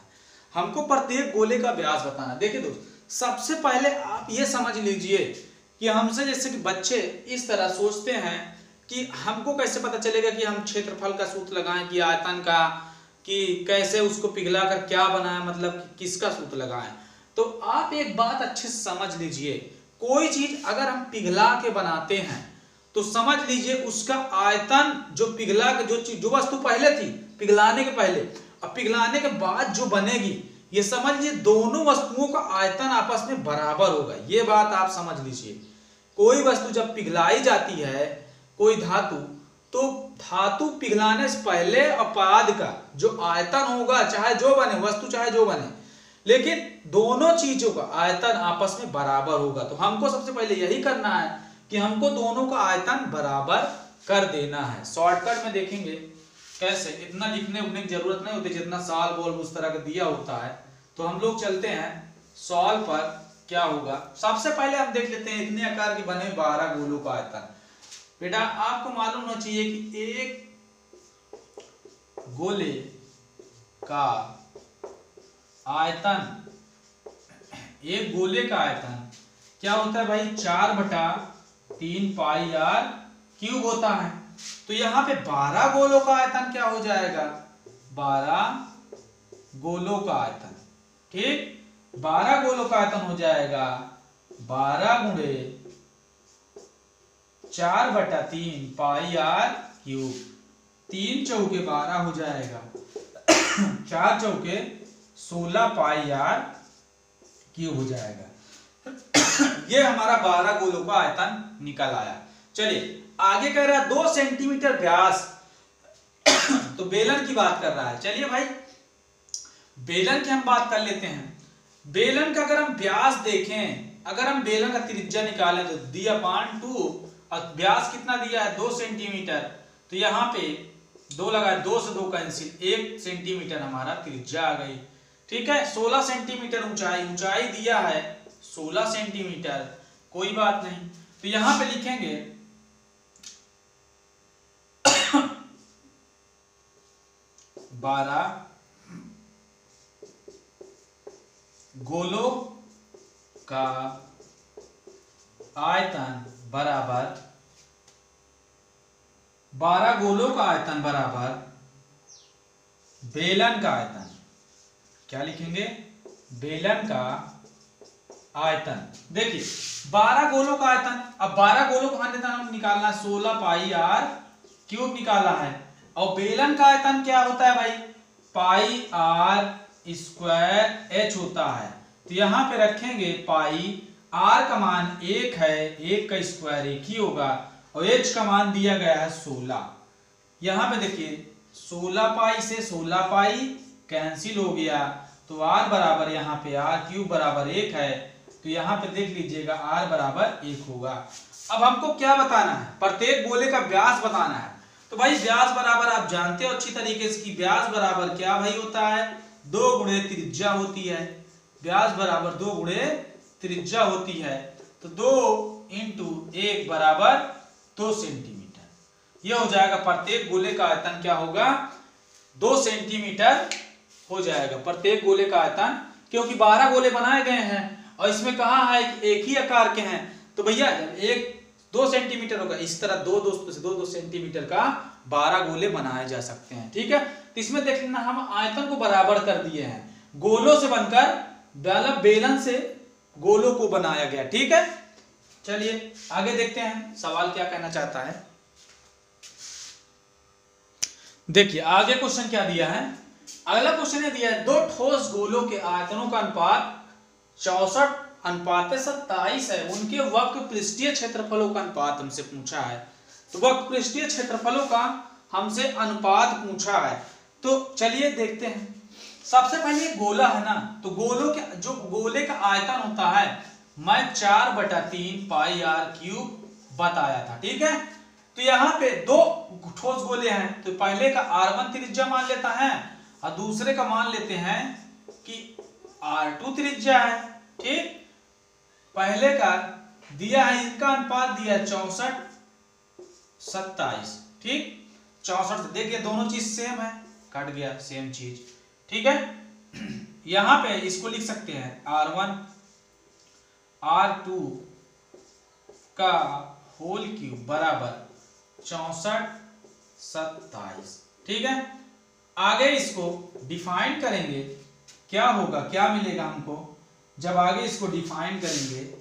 A: हमको प्रत्येक गोले का व्यास बताना है। देखिए दोस्त, सबसे पहले आप ये समझ लीजिए कि हमसे जैसे कि बच्चे इस तरह सोचते हैं कि हमको कैसे पता चलेगा कि हम क्षेत्रफल का सूत्र लगाएं कि आयतन का, कि कैसे उसको पिघला कर क्या बनाए, मतलब कि किसका सूत्र लगाएं। तो आप एक बात अच्छे से समझ लीजिए, कोई चीज अगर हम पिघला के बनाते हैं तो समझ लीजिए उसका आयतन जो पिघला के जो वस्तु पहले थी पिघलाने के पहले, अब पिघलाने के बाद जो बनेगी, ये समझ लीजिए दोनों वस्तुओं का आयतन आपस में बराबर होगा। ये बात आप समझ लीजिए। कोई वस्तु जब पिघलाई जाती है, कोई धातु, तो धातु पिघलाने से पहले और बाद का जो आयतन होगा, चाहे जो बने वस्तु, चाहे जो बने, लेकिन दोनों चीजों का आयतन आपस में बराबर होगा। तो हमको सबसे पहले यही करना है कि हमको दोनों का आयतन बराबर कर देना है। शॉर्टकट में देखेंगे कैसे, इतना लिखने उखने की जरूरत नहीं होती, जितना सॉल्व वॉल्व उस तरह का दिया होता है। तो हम लोग चलते हैं सॉल्व पर। क्या होगा, सबसे पहले हम देख लेते हैं इतने आकार के बने 12 गोलों का आयतन। बेटा आपको मालूम होना चाहिए कि एक गोले का आयतन, एक गोले का आयतन क्या होता है भाई, 4/3 पाई r क्यूब होता है। तो यहाँ पे 12 गोलों का आयतन क्या हो जाएगा, 12 गोलों का आयतन। ठीक, 12 गोलों का आयतन हो जाएगा 12 गुणे 4/3 पाई r क्यूब। 3 चौके 12 हो जाएगा, 4 चौके 16 पाई r क्यूब हो जाएगा। ये हमारा 12 गोलों का आयतन निकल आया। चलिए आगे कह रहा है 2 सेंटीमीटर व्यास, तो बेलन की बात कर रहा है। चलिए भाई बेलन की हम बात कर लेते हैं। बेलन का अगर हम व्यास देखें, अगर हम बेलन का त्रिज्या निकालें तो d/2 और व्यास कितना दिया है 2 सेंटीमीटर, तो यहाँ पे 2 लगा, 2 से 2 कैंसिल, 1 सेंटीमीटर हमारा त्रिज्या आ गई। ठीक है, 16 सेंटीमीटर ऊंचाई दिया है 16 सेंटीमीटर, कोई बात नहीं। तो यहां पे लिखेंगे 12 गोलों का आयतन बराबर, 12 गोलों का आयतन बराबर बेलन का आयतन। क्या लिखेंगे, बेलन का आयतन। देखिए 12 गोलों का आयतन, अब 12 गोलों का आयतन हम निकालना 16 पाई r क्यूब निकाला है, और बेलन का आयतन क्या होता है भाई, पाई r स्क्वायर h होता है। तो यहां पे रखेंगे पाई, r का मान 1 है, 1 का स्क्वायर 1 ही होगा, और h का मान दिया गया है 16। यहां पे देखिए 16 पाई से 16 पाई कैंसिल हो गया, तो r बराबर यहाँ पे r क्यूब बराबर 1 है, तो यहाँ पे देख लीजिएगा r बराबर 1 होगा। अब हमको क्या बताना है, प्रत्येक गोले का व्यास बताना है। तो भाई व्यास बराबर आप जानते हो अच्छी तरीके से कि व्यास बराबर क्या भाई होता है, 2 गुणे त्रिज्या होती है। व्यास बराबर 2 गुणे त्रिज्या होती है। तो 2 इंटू 1 बराबर 2 सेंटीमीटर। यह हो जाएगा प्रत्येक गोले का आयतन क्या होगा, 2 सेंटीमीटर हो जाएगा प्रत्येक गोले का आयतन, क्योंकि 12 गोले बनाए गए हैं और इसमें कहा है कि एक ही आकार के हैं। तो भैया एक 2 सेंटीमीटर होगा, इस तरह 2 सेंटीमीटर का 12 गोले बनाए जा सकते हैं। ठीक है, तो इसमें देख लेना हम आयतन को बराबर कर दिए हैं, गोलों से बनकर बेलन से गोलों को बनाया गया। ठीक है, चलिए आगे देखते हैं सवाल क्या कहना चाहता है। देखिए आगे क्वेश्चन क्या दिया है। अगला क्वेश्चन ये दिया है, 2 ठोस गोलों के आयतनों का अनुपात 64:27 है, उनके वक्र पृष्ठीय क्षेत्रफलों का अनुपात हमसे पूछा है। तो वक्र पृष्ठीय क्षेत्रफलों का हमसे अनुपात पूछा है। तो चलिए देखते हैं। सबसे पहले गोला है ना, तो गोलों के जो गोले का आयतन होता है मैं 4/3 पाई r क्यूब बताया था। ठीक है, तो यहाँ पे 2 ठोस गोले हैं, तो पहले का r1 त्रिज्या मान लेता है और दूसरे का मान लेते हैं कि r2 त्रिज्या है। ठीक, पहले का दिया है, इनका अनुपात दिया है 64:27। ठीक, 64 देखिए दोनों चीज सेम है, कट गया सेम चीज। ठीक है, यहां पे इसको लिख सकते हैं r1 r2 का होल क्यूब बराबर 64:27। ठीक है, आगे इसको डिफाइन करेंगे, क्या होगा, क्या मिलेगा हमको जब आगे इसको डिफाइन करेंगे,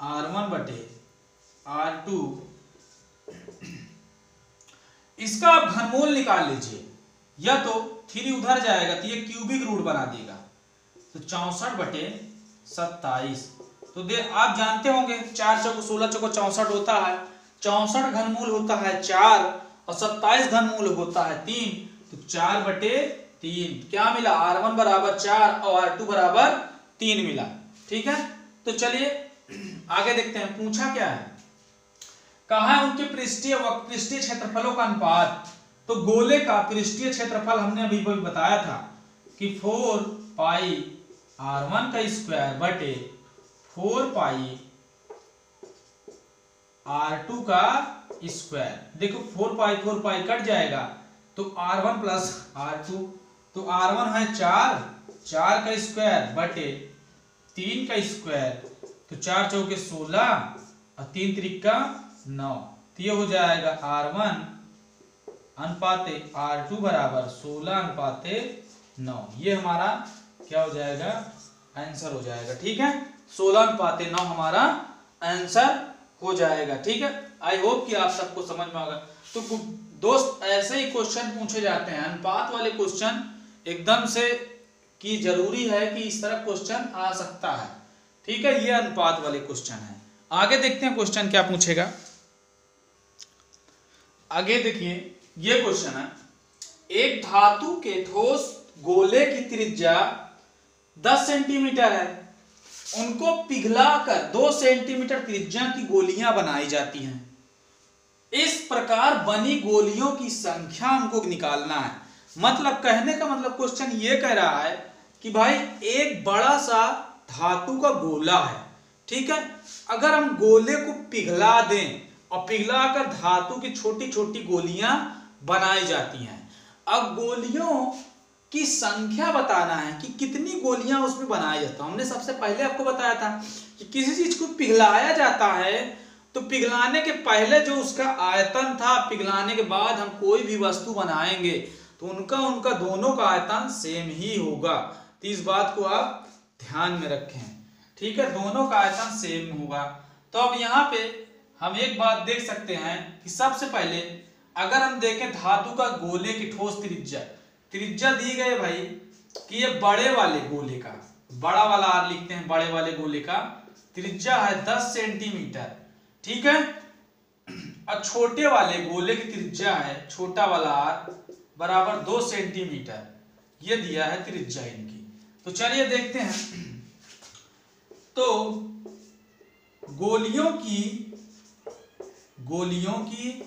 A: r1 बटे r2, इसका आप घनमूल निकाल लीजिए, या तो 3 उधर जाएगा तो ये क्यूबिक रूट बना देगा। तो 64/27, तो आप जानते होंगे 4 चौको 16 चौको 64 होता है, 64 घनमूल होता है 4 और 27 घनमूल होता है 3, तो 4/3 क्या मिला, r1 बराबर 4 और r2 बराबर 3 मिला। ठीक है, तो चलिए आगे देखते हैं पूछा क्या है। कहा है उनके पृष्ठीय क्षेत्रफलों का अनुपात। तो गोले का पृष्ठीय क्षेत्रफल हमने अभी बताया था कि 4 पाई r1 का स्क्वायर बटे 4 पाई r2 का स्क्वायर। देखो 4 पाई कट जाएगा तो r1 प्लस r2, तो r1 है 4 का स्क्वायर बटे 3 का स्क्वायर, तो 4 चौके 16 और 3 त्रिका 9, तो ये हो जाएगा r1 अनुपाते r2 बराबर 16:9। ये हमारा क्या हो जाएगा, आंसर हो जाएगा। ठीक है, 16:9 हमारा आंसर हो जाएगा। ठीक है, आई होप कि आप सबको समझ में आएगा। तो दोस्त ऐसे ही क्वेश्चन पूछे जाते हैं, अनुपात वाले क्वेश्चन एकदम से कि जरूरी है कि इस तरह क्वेश्चन आ सकता है। ठीक है, ये अनुपात वाले क्वेश्चन है। आगे देखते हैं क्वेश्चन क्या पूछेगा। आगे देखिए ये क्वेश्चन है, एक धातु के ठोस गोले की त्रिज्या 10 सेंटीमीटर है, उनको पिघलाकर 2 सेंटीमीटर त्रिज्या की गोलियां बनाई जाती हैं। इस प्रकार बनी गोलियों की संख्या हमको निकालना है। मतलब कहने का मतलब क्वेश्चन ये कह रहा है कि भाई एक बड़ा सा धातु का गोला है, ठीक है, अगर हम गोले को पिघला दें और पिघलाकर धातु की छोटी छोटी गोलियां बनाई जाती हैं। अब गोलियों की संख्या बताना है कि कितनी गोलियां उसमें बनाई जाती हैं। हमने सबसे पहले आपको बताया था कि किसी चीज को पिघलाया जाता है तो पिघलाने के पहले जो उसका आयतन था, पिघलाने के बाद हम कोई भी वस्तु बनाएंगे तो उनका दोनों का आयतन सेम ही होगा। तो इस बात को आप ध्यान में रखें। ठीक है, दोनों का आयतन सेम होगा। तो अब यहाँ पे हम एक बात देख सकते हैं कि सबसे पहले अगर हम देखें धातु का गोले की ठोस त्रिज्या दी गई भाई कि ये बड़े वाले गोले का, बड़ा वाला आर लिखते हैं, बड़े वाले गोले का त्रिज्या है 10 सेंटीमीटर। ठीक है, और छोटे वाले गोले की त्रिज्या है, छोटा वाला आर बराबर 2 सेंटीमीटर। ये दिया है त्रिज्या इनकी। तो चलिए देखते हैं। तो गोलियों की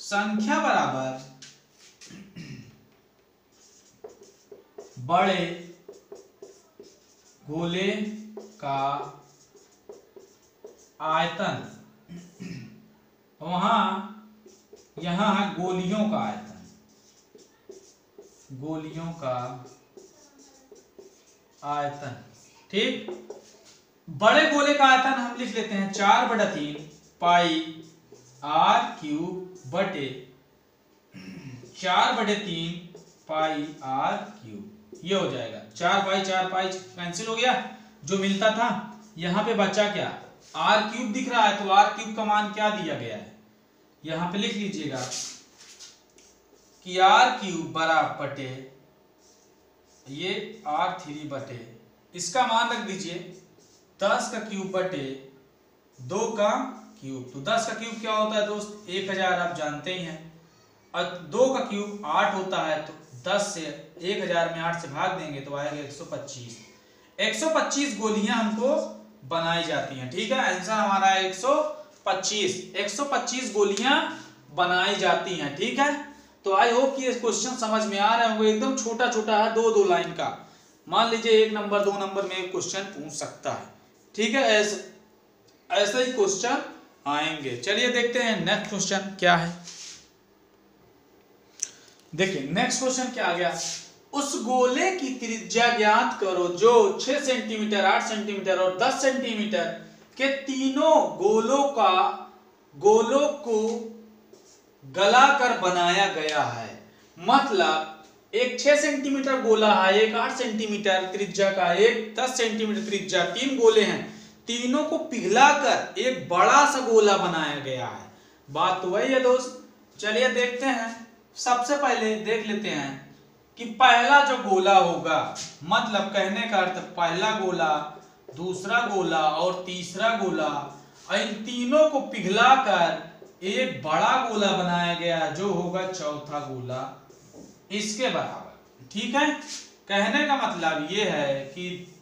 A: संख्या बराबर बड़े गोले का आयतन, यहां है गोलियों का आयतन, गोलियों का आयतन। ठीक, बड़े गोले का आयतन हम लिख लेते हैं 4/3 पाई आर क्यूब बटे 4/3 पाई आर क्यूब। ये हो जाएगा 4 पाई कैंसिल हो गया, जो मिलता था। यहां पे बचा क्या, आर क्यूब दिख रहा है, तो आर क्यूब का मान क्या दिया गया है, यहां पे लिख लीजिएगा कि आर क्यूब बराबर बटे ये R3 बटे, इसका मान रख दीजिए 10 का क्यूब बटे 2 का क्यूब। तो 10 का क्यूब क्या होता है दोस्त, 1000, आप जानते ही हैं। और 2 का क्यूब 8 होता है, तो 10 से 1000 में 8 से भाग देंगे तो आएगा 125। 125 गोलियां हमको बनाई जाती हैं। ठीक है, आंसर हमारा है 125 गोलियां बनाई जाती हैं। ठीक है, तो आई होप कि ये क्वेश्चन समझ में आ रहे होंगे। एकदम छोटा छोटा है, 2 लाइन का। मान लीजिए 1 नंबर 2 नंबर में क्वेश्चन पूछ सकता है। ठीक है, ऐसे ही क्वेश्चन आएंगे। चलिए देखते हैं नेक्स्ट क्वेश्चन क्या है। देखिए नेक्स्ट क्वेश्चन क्या आ गया, उस गोले की त्रिज्या ज्ञात करो जो 6 सेंटीमीटर, 8 सेंटीमीटर और 10 सेंटीमीटर के तीनों गोलों को गलाकर बनाया गया है। मतलब एक 6 सेंटीमीटर गोला है, एक 8 सेंटीमीटर त्रिज्या का, एक 10 सेंटीमीटर त्रिज्या, 3 गोले हैं, तीनों को पिघलाकर एक बड़ा सा गोला बनाया गया है। बात तो वही है दोस्त। चलिए देखते हैं। सबसे पहले देख लेते हैं कि पहला जो गोला होगा, मतलब कहने का अर्थ पहला गोला, दूसरा गोला और तीसरा गोला, इन तीनों को पिघलाकर एक बड़ा गोला बनाया गया जो होगा चौथा गोला इसके बराबर। ठीक है, कहने का मतलब ये है कि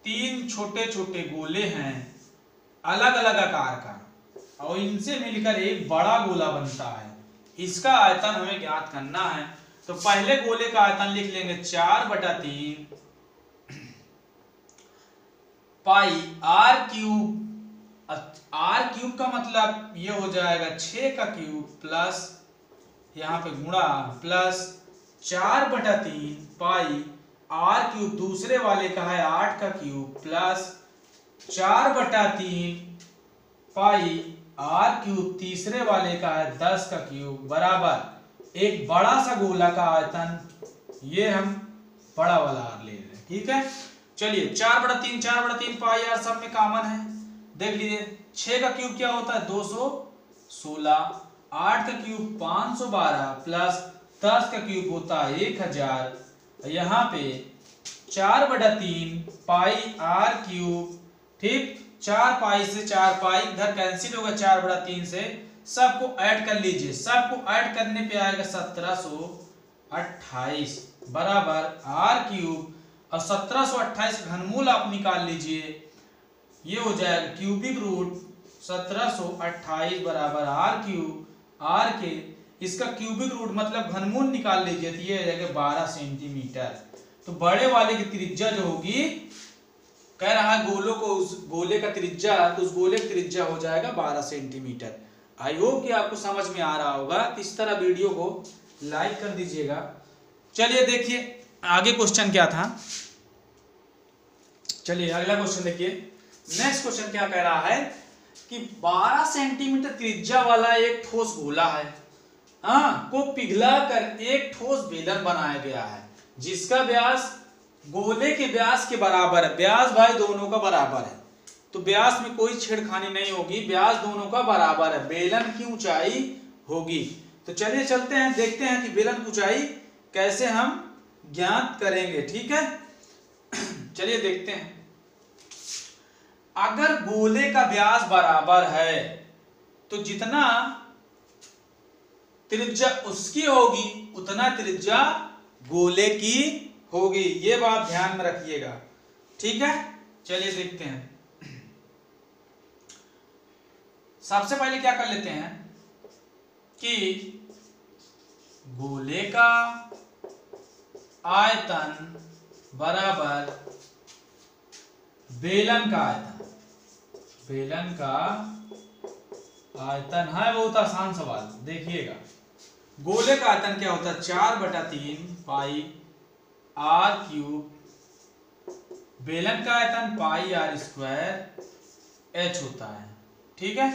A: 3 छोटे छोटे गोले हैं अलग अलग आकार का, और इनसे मिलकर एक बड़ा गोला बनता है। इसका आयतन हमें ज्ञात करना है। तो पहले गोले का आयतन लिख लेंगे 4/3 pi r cube. Are cube का मतलब ये हो जाएगा 6 का क्यूब प्लस यहाँ पे गुणा प्लस 4/3 पाई आर क्यूब, दूसरे वाले का है 8 का cube plus 4/3 pi r cube, तीसरे वाले का है 10 का क्यूब, बराबर एक बड़ा सा गोला का आयतन, ये हम बड़ा वाला आर ले रहे हैं। ठीक है, चलिए 4/3 पाई आर सब में कॉमन है, देख लीजिए। 6 का क्यूब क्या होता है 216, 8 का क्यूब 512 प्लस 10 का क्यूब होता है 1000। यहाँ पे 4/3 पाई आर क्यूब। ठीक, 4 पाई से 4 पाई इधर कैंसिल होगा 4/3 से, सबको ऐड कर लीजिए। सबको ऐड करने पे आएगा 1728 बराबर आर क्यूब, और 1728 घनमूल आप निकाल लीजिए, ये हो जाएगा क्यूबिक रूट 1728 बराबर आर क्यूब। आर के इसका क्यूबिक रूट मतलब घनमूल निकाल लीजिए, तो ये हो जाएगा 12 सेंटीमीटर। तो बड़े वाले की त्रिज्या जो होगी, कह रहा है गोलों को, उस गोले का त्रिज्या, तो उस गोले की त्रिज्या हो जाएगा 12 सेंटीमीटर। आई होप कि आपको समझ में आ रहा होगा। तो इस तरह वीडियो को लाइक कर दीजिएगा। चलिए देखिए आगे क्वेश्चन क्या था। चलिए अगला क्वेश्चन देखिए। नेक्स्ट क्वेश्चन क्या कह रहा है कि 12 सेंटीमीटर त्रिज्या वाला एक ठोस गोला है, को पिघला कर एक ठोस बेलन बनाया गया है जिसका व्यास गोले के व्यास के बराबर है। व्यास भाई दोनों का बराबर है, तो व्यास में कोई छेड़खानी नहीं होगी, व्यास दोनों का बराबर है। बेलन की ऊंचाई होगी। तो चलिए चलते हैं, देखते हैं कि बेलन की ऊंचाई कैसे हम ज्ञात करेंगे। ठीक है, चलिए देखते हैं। अगर गोले का व्यास बराबर है तो जितना त्रिज्या उसकी होगी उतना त्रिज्या गोले की होगी, ये बात ध्यान में रखिएगा। ठीक है, चलिए देखते हैं। सबसे पहले क्या कर लेते हैं कि गोले का आयतन बराबर बेलन का आयतन। बेलन का आयतन है बहुत आसान सवाल, देखिएगा। गोले का आयतन क्या होता है? 4/3 पाई आर क्यूब। बेलन का आयतन पाई आर स्क्वायर एच होता है। ठीक है,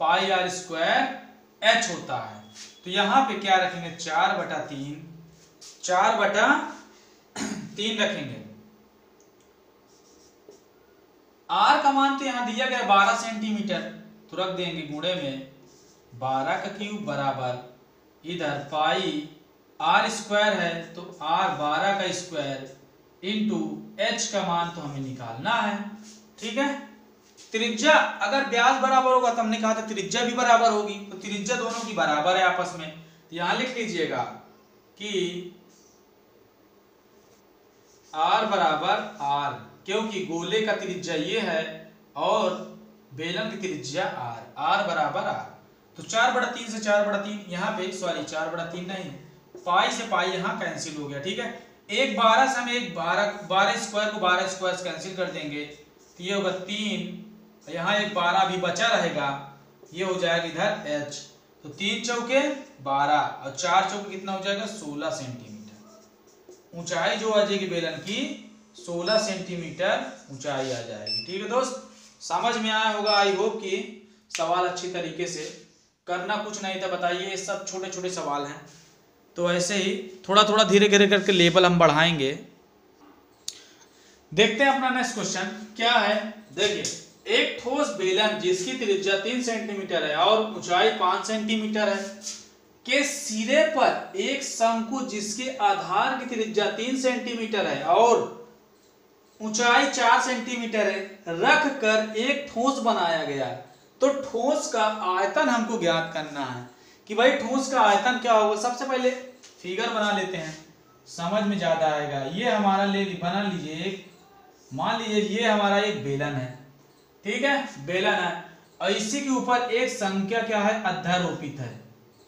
A: पाई आर स्क्वायर एच होता है। तो यहां पे क्या रखेंगे? 4/3 4/3 रखेंगे। आर का मान तो यहां दिया गया 12 सेंटीमीटर, तो रख देंगे गुणे में 12 का क्यूब बराबर इधर पाई आर स्क्वायर है तो आर 12 का स्क्वायर इंटू एच का मान तो हमें निकालना है। ठीक है, त्रिज्या अगर व्यास बराबर होगा तो हमने कहा था त्रिज्या भी बराबर होगी, तो त्रिज्या दोनों की बराबर है आपस में। तो यहां लिख लीजिएगा कि आर बराबर आर, क्योंकि गोले का त्रिज्या ये है और बेलन की त्रिज्या आर, आर बराबर आर। तो 4/3 से 4/3 यहाँ पे, सॉरी 4/3 नहीं, पाई से पाई यहाँ कैंसिल हो गया। ठीक है, एक 12 से हम एक 12 स्क्वायर को 12 स्क्वायर से कैंसिल कर देंगे तो ये होगा 3, यहाँ एक 12 भी बचा रहेगा, ये हो जाएगा इधर एच। तो 3 चौके 12 और 4 चौके कितना हो जाएगा? 16 सेंटीमीटर। ऊंचाई जो आ जाएगी बेलन की 16 सेंटीमीटर ऊंचाई आ जाएगी। ठीक है दोस्त, समझ में आया होगा आई होप कि सवाल अच्छी तरीके से। करना कुछ नहीं था, बताइए, ये सब छोटे छोटे सवाल हैं, तो ऐसे ही थोड़ा थोड़ा धीरे धीरे करके लेवल हम बढ़ाएंगे। देखते हैं अपना नेक्स्ट क्वेश्चन क्या है। देखिए, एक ठोस बेलन जिसकी त्रिज्या 3 सेंटीमीटर है और ऊंचाई 5 सेंटीमीटर है के सिरे पर एक शंकु जिसके आधार की त्रिज्या 3 सेंटीमीटर है और ऊंचाई 4 सेंटीमीटर है रख कर एक ठोस बनाया गया। तो ठोस का आयतन हमको ज्ञात करना है कि भाई ठोस का आयतन क्या होगा। सबसे पहले फिगर बना लेते हैं, समझ में ज्यादा आएगा। ये हमारा बना लीजिए एक, मान लीजिए ये हमारा एक बेलन है। ठीक है, बेलन है और इसी के ऊपर एक संख्या क्या है? अध्यारोपित है।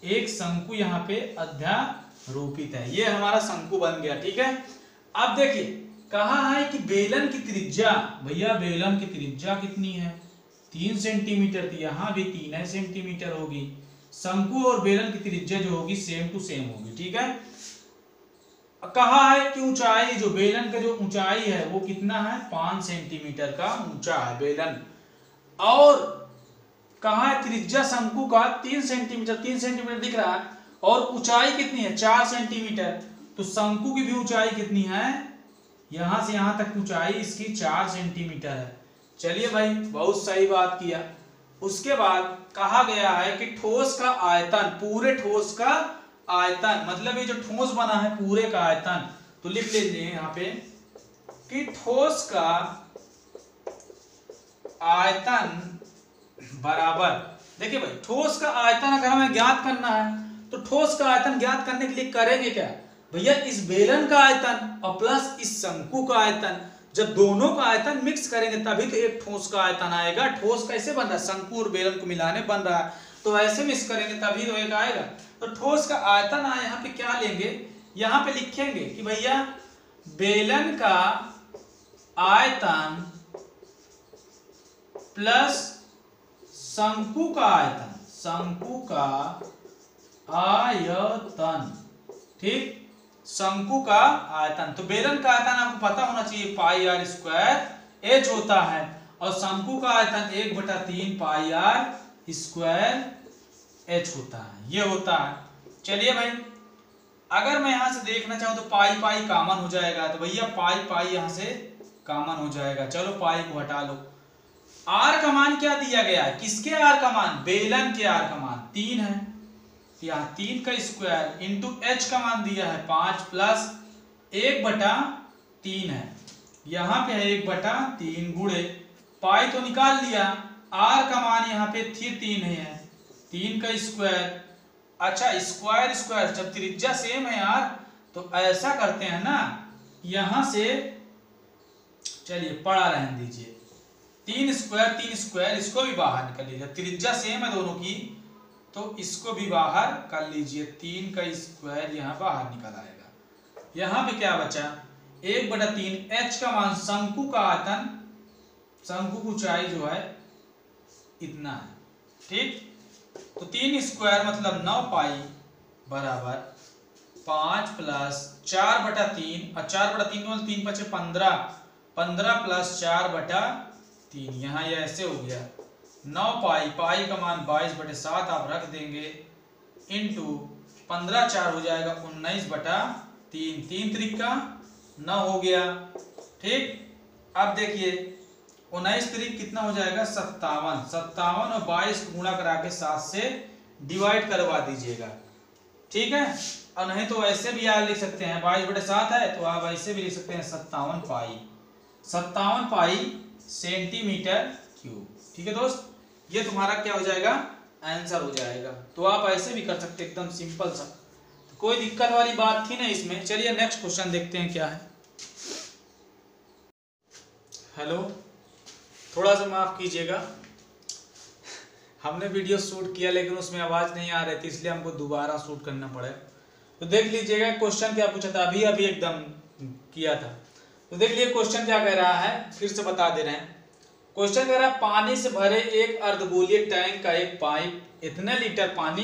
A: एक शंकु यहाँ पे अध्यारोपित है, ये हमारा शंकु बन गया। ठीक है, अब देखिए कहा है कि बेलन की त्रिज्या, भैया बेलन की त्रिज्या कितनी है? 3 सेंटीमीटर। तो यहाँ भी 3 सेंटीमीटर होगी। शंकु और बेलन की त्रिज्या जो होगी सेम टू सेम होगी। ठीक है, कहा है कि ऊंचाई, जो बेलन का जो ऊंचाई है वो कितना है? 5 सेंटीमीटर का ऊंचा है बेलन। और कहा है त्रिज्या शंकु का 3 सेंटीमीटर, 3 सेंटीमीटर दिख रहा है और ऊंचाई कितनी है? 4 सेंटीमीटर। तो शंकु की भी ऊंचाई कितनी है? यहां से यहां तक ऊंचाई इसकी 4 सेंटीमीटर है। चलिए भाई, बहुत सही बात किया। उसके बाद कहा गया है कि ठोस का आयतन, पूरे ठोस का आयतन, मतलब ये जो ठोस बना है पूरे का आयतन, तो लिख लीजिए यहाँ पे कि ठोस का आयतन बराबर, देखिए भाई ठोस का आयतन अगर हमें ज्ञात करना है तो ठोस का आयतन ज्ञात करने के लिए करेंगे क्या भैया? इस बेलन का आयतन और प्लस इस शंकु का आयतन, जब दोनों का आयतन मिक्स करेंगे तभी तो एक ठोस का आयतन आएगा। ठोस कैसे बन रहा है? शंकु और बेलन को मिलाने बन रहा है, तो ऐसे मिक्स करेंगे तभी तो एक आएगा। तो ठोस का आयतन आए, यहाँ पे क्या लेंगे? यहाँ पे लिखेंगे कि भैया बेलन का आयतन प्लस शंकु का आयतन, शंकु का आयतन। ठीक, शंकु का आयतन। तो बेलन का आयतन आपको पता होना चाहिए पाई आर स्क्वायर एच होता है और शंकु का आयतन 1/3 पाई आर स्क्वायर एच होता है, ये होता है। चलिए भाई, अगर मैं यहां से देखना चाहूं तो पाई पाई कॉमन हो जाएगा, तो भैया पाई पाई यहां से कॉमन हो जाएगा। चलो पाई को हटा लो। आर का मान क्या दिया गया है? किसके आर का मान? बेलन के आर का मान 3 है, यहाँ 3 का स्क्वायर इंटू एच का मान दिया है 5 प्लस 1/3 है, यहाँ पे है 1/3 गुणे पाई तो निकाल लिया, आर का मान यहाँ पे 3 है, 3 का स्क्वायर। अच्छा, स्क्वायर स्क्वायर जब त्रिज्या सेम है यार तो ऐसा करते हैं ना, यहां से चलिए पढ़ा रहने दीजिए, 3 स्क्वायर इसको भी बाहर निकल लीजिए, त्रिज्या सेम है दोनों की, तो इसको भी बाहर कर लीजिए। 3 का स्क्वायर यहाँ बाहर निकल आएगा। यहाँ पे क्या बचा, 1/3 h का मान, शंकु का आयतन, शंकु की ऊंचाई जो है इतना है, ठीक। तो 3 स्क्वायर मतलब 9 पाई बराबर 5 प्लस 4/3, और 4/3 में 3 × 5 = 15, 15 प्लस 4/3, यहाँ ये ऐसे हो गया 9 पाई, पाई का मान 22/7 आप रख देंगे, इंटू 15 4 हो जाएगा 19/3, 3 त्रिक का 9 हो गया, ठीक। अब देखिए 19 त्रिक कितना हो जाएगा 57, 57 और 22 गुणा करा के 7 से डिवाइड करवा दीजिएगा, ठीक है। और नहीं तो ऐसे भी आप लिख सकते हैं, 22/7 है तो आप ऐसे भी लिख सकते हैं 57 पाई सेंटीमीटर क्यूब, ठीक है दोस्त। ये तुम्हारा क्या हो जाएगा, आंसर हो जाएगा। तो आप ऐसे भी कर सकते हैं, एकदम सिंपल सा, तो कोई दिक्कत वाली बात थी ना इसमें। चलिए नेक्स्ट क्वेश्चन देखते हैं क्या है। हेलो, थोड़ा सा माफ कीजिएगा, हमने वीडियो शूट किया लेकिन उसमें आवाज नहीं आ रही थी, इसलिए हमको दोबारा शूट करना पड़े। तो देख लीजिएगा क्वेश्चन क्या पूछा था, अभी एकदम किया था। तो देख लीजिए क्वेश्चन क्या कह रहा है, फिर से बता दे रहे हैं। क्वेश्चन कह रहा है पानी से भरे एक अर्धगोलीय टैंक का एक पाइप इतने लीटर पानी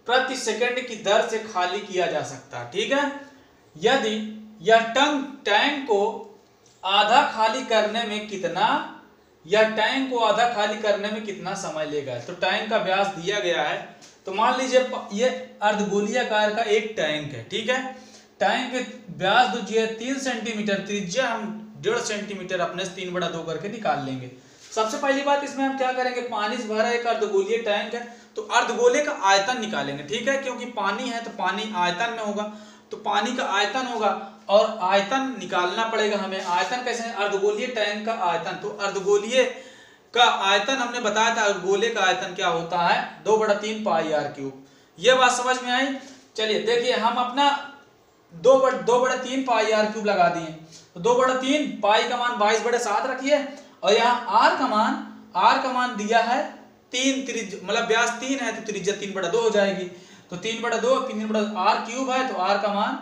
A: प्रति सेकंड की दर से खाली किया जा सकता है, ठीक है। यदि यह टैंक को आधा खाली करने में कितना समय लेगा। तो टैंक का व्यास दिया गया है, तो मान लीजिए ये अर्धगोलीय आकार का एक टैंक है, ठीक है। टैंक के व्यास दीजिए 3 सेंटीमीटर, त्रिज्या हम 1.5 सेंटीमीटर अपने से 3/2 करके निकाल लेंगे। सबसे पहली बात इसमें हम क्या करेंगे, पानी से भरा एक अर्धगोलीय टैंक है तो अर्धगोले का आयतन निकालेंगे, ठीक है। क्योंकि पानी है तो पानी आयतन में होगा, तो पानी का आयतन होगा और आयतन निकालना पड़ेगा हमें। आयतन कैसे, अर्धगोलीय टैंक का आयतन, तो अर्धगोलीय का आयतन हमने बताया था, गोले का आयतन क्या होता है 2/3 पाई r³। ये बात समझ में आई। चलिए देखिए हम अपना 2/3 पाई r³ लगा दिए, तो 2/3 पाई का मान 22/7 रखिए, और यहाँ r का मान दिया है 3, त्रिज्या मतलब व्यास 3 है तो त्रिज्या 3/2 हो जाएगी। तो 3/2 r³ है तो r का मान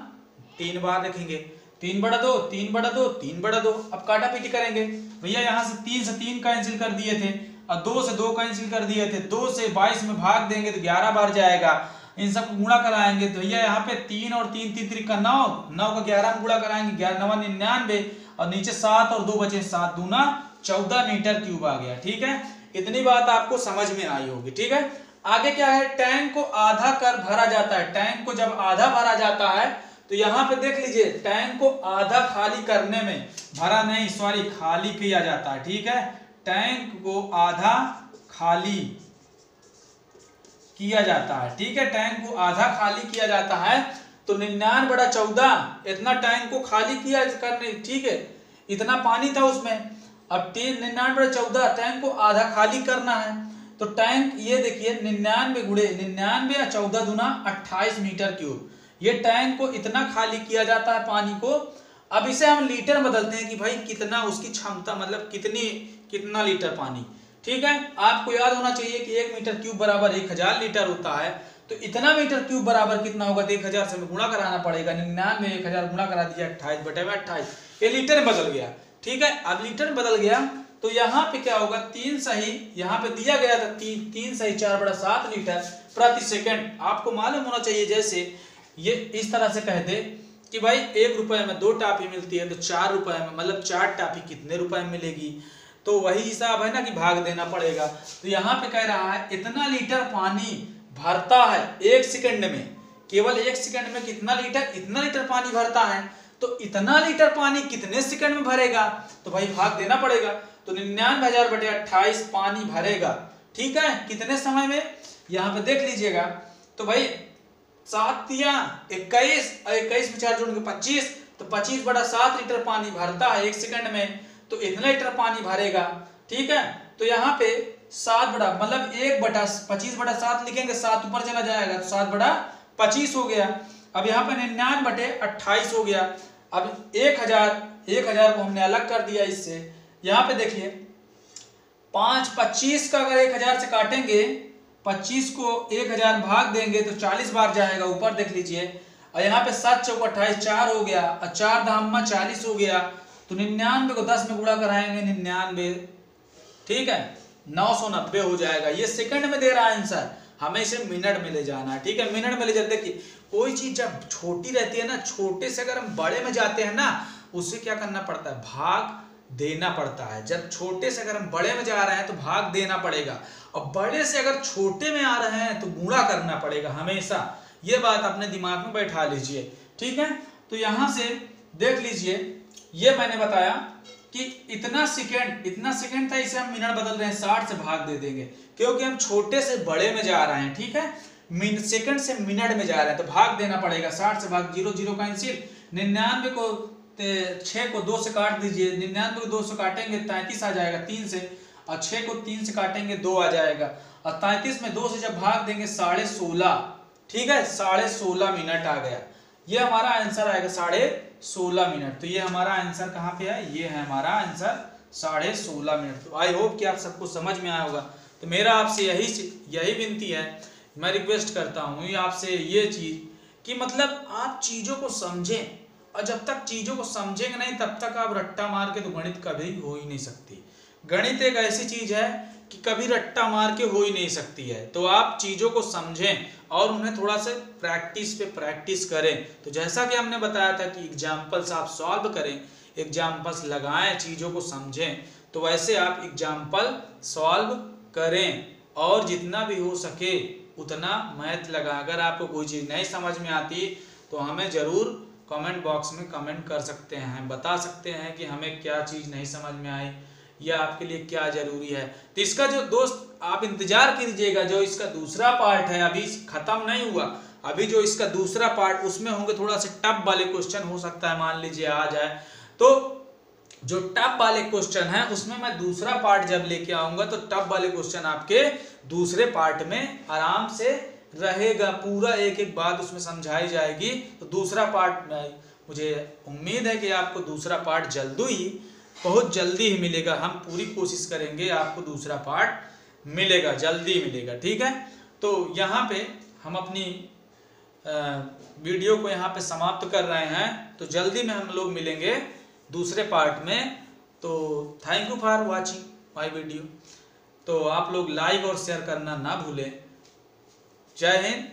A: 3 बार रखेंगे, 3/2 3/2 3/2। अब काटा पीटी करेंगे भैया, यहाँ से 3 से 3 कैंसिल कर दिए थे और 2 से 2 कैंसिल कर दिए थे, 2 से 22 में भाग देंगे तो 11 बार जाएगा। इन सबको गुणा कराएंगे तो भैया यहाँ पे 3 और 3 3 त्रिक का 9, 9 का 11 में गुणा कराएंगे, 11 9 99, और नीचे 7 और 2 बचे, 7 दूना 14 मीटर क्यूब आ गया, ठीक है। इतनी बात आपको समझ में आई होगी, ठीक है। आगे क्या है, टैंक को आधा कर भरा जाता है। टैंक को जब आधा भरा जाता है तो यहाँ पे देख लीजिए, टैंक को आधा खाली करने में, भरा नहीं सॉरी खाली किया जाता है, ठीक है। टैंक को आधा खाली किया जाता है, ठीक है। टैंक को आधा खाली किया जाता है तो 99/14 इतना टैंक को खाली किया करने, ठीक है। इतना पानी था उसमें, अब 99/14 टैंक को आधा खाली करना है। तो टैंक ये देखिए 99 गुणे 99 या 14 दूना 28 मीटर क्यूब, ये टैंक को इतना खाली किया जाता है पानी को। अब इसे हम लीटर बदलते हैं कि भाई कितना उसकी क्षमता, मतलब कितना लीटर पानी, ठीक है। आपको याद होना चाहिए कि 1 मीटर क्यूब बराबर 1000 लीटर होता है, तो इतना मीटर क्यूब बराबर कितना होगा, 1000 से गुणा कराना पड़ेगा। 99 1000 गुणा करा दिया 28/28, ये लीटर में बदल गया, ठीक है। अब लीटर में बदल गया तो यहाँ पे क्या होगा, 3 सही, यहाँ पे दिया गया था 3 सही 4/7 लीटर प्रति सेकंड। आपको मालूम होना चाहिए, जैसे ये इस तरह से कह दे कि भाई 1 रुपए में 2 टाफी मिलती है तो 4 रुपए में, मतलब 4 टाफी कितने रुपए में मिलेगी, तो वही हिसाब है ना कि भाग देना पड़ेगा। तो यहाँ पे कह रहा है इतना लीटर पानी भरता है 1 सेकंड में, केवल 1 सेकंड में कितना लीटर, इतना लीटर पानी भरता है, तो इतना लीटर पानी कितने सेकंड में भरेगा, तो भाई भाग देना पड़ेगा। तो 99,000/28 पानी भरेगा, ठीक है, कितने समय में, यहाँ पे देख लीजिएगा। तो भाई 7 या 21 और 21 में 4 जोड़ के 25, तो 25/7 लीटर पानी भरता है 1 सेकंड में, तो इतना लीटर पानी भरेगा, ठीक है। तो यहाँ पे 7 मतलब 1/25/7 लिखेंगे, 7 ऊपर चला जाएगा तो 7/25 हो गया। अब यहाँ पे 99/28 हो गया। अब 1000 को हमने अलग कर दिया इससे। यहाँ पे देखिए 5 25 का अगर 1000 से काटेंगे, 25 को 1000 भाग देंगे तो 40 बार जाएगा, ऊपर देख लीजिए। और यहाँ पे 7 चौक 28, 4 हो गया, और 4 धामा 40 हो गया। तो 99 को 10 में गुणा कराएंगे, 99, ठीक है, 990 हो जाएगा। ये सेकंड में दे रहा है आंसर, हमें इसे मिनट में ले जाना है, ठीक है। मिनट में ले जाते, देखिए कोई चीज जब छोटी रहती है ना, छोटे से अगर हम बड़े में जाते हैं ना, उससे क्या करना पड़ता है, भाग देना पड़ता है। जब छोटे से अगर हम बड़े में जा रहे हैं तो भाग देना पड़ेगा, और बड़े से अगर छोटे में आ रहे हैं तो गुणा करना पड़ेगा हमेशा। ये बात अपने दिमाग में बैठा लीजिए, ठीक है। तो यहां से देख लीजिए, ये मैंने बताया कि इतना सेकंड था, इसे हम मिनट बदल रहे हैं, 60 से भाग दे देंगे, क्योंकि हम छोटे से बड़े में जा रहे हैं, ठीक है। सेकंड से मिनट में जा रहे हैं तो भाग देना पड़ेगा, 60 से भाग, 0 0 कैंसिल, 99 को 6 को 2 से काट दीजिए, 99 को 2 से काटेंगे 33 आ जाएगा 3 से, और 6 को 3 से काटेंगे 2 आ जाएगा, और 33 में 2 से जब भाग देंगे 16.5, ठीक है, 16.5 मिनट आ गया। ये हमारा आंसर आएगा 16.5 मिनट। तो ये हमारा आंसर कहाँ पे है, ये है हमारा आंसर 16.5 मिनट। तो आई होप कि आप सबको समझ में आया होगा। तो मेरा आपसे यही विनती है, मैं रिक्वेस्ट करता हूँ आपसे ये चीज कि मतलब आप चीजों को समझें, और जब तक चीजों को समझेंगे नहीं तब तक आप रट्टा मार के तो गणित कभी हो ही नहीं सकती। गणित एक ऐसी चीज है कि कभी रट्टा मार के हो ही नहीं सकती है। तो आप चीजों को समझें और उन्हें थोड़ा सा प्रैक्टिस पे प्रैक्टिस करें। तो जैसा कि हमने बताया था कि एग्जाम्पल्स आप सॉल्व करें, एग्जाम्पल्स लगाएं, चीजों को समझें, तो वैसे आप एग्जाम्पल सॉल्व करें, और जितना भी हो सके उतना मैथ लगा। अगर आपको कोई चीज नहीं समझ में आती तो हमें जरूर कमेंट बॉक्स में कमेंट कर सकते हैं, बता सकते हैं कि हमें क्या चीज नहीं समझ में आई या आपके लिए क्या जरूरी है। तो इसका जो दोस्त आप इंतजार कीजिएगा, जो इसका दूसरा पार्ट है अभी खत्म नहीं हुआ, अभी जो इसका दूसरा पार्ट उसमें होंगे थोड़ा से टफ वाले क्वेश्चन, हो सकता है मान लीजिए आ जाए। तो जो टफ वाले क्वेश्चन है उसमें मैं दूसरा पार्ट जब लेके आऊंगा तो टफ वाले क्वेश्चन आपके दूसरे पार्ट में आराम से रहेगा, पूरा एक एक बात उसमें समझाई जाएगी। तो दूसरा पार्ट में मुझे उम्मीद है कि आपको दूसरा पार्ट बहुत जल्दी ही मिलेगा। हम पूरी कोशिश करेंगे आपको दूसरा पार्ट मिलेगा, जल्दी मिलेगा, ठीक है। तो यहाँ पे हम अपनी वीडियो को यहाँ पे समाप्त कर रहे हैं। तो जल्दी में हम लोग मिलेंगे दूसरे पार्ट में। तो thank you for watching my video. तो आप लोग लाइक और शेयर करना ना भूलें। जय हिंद।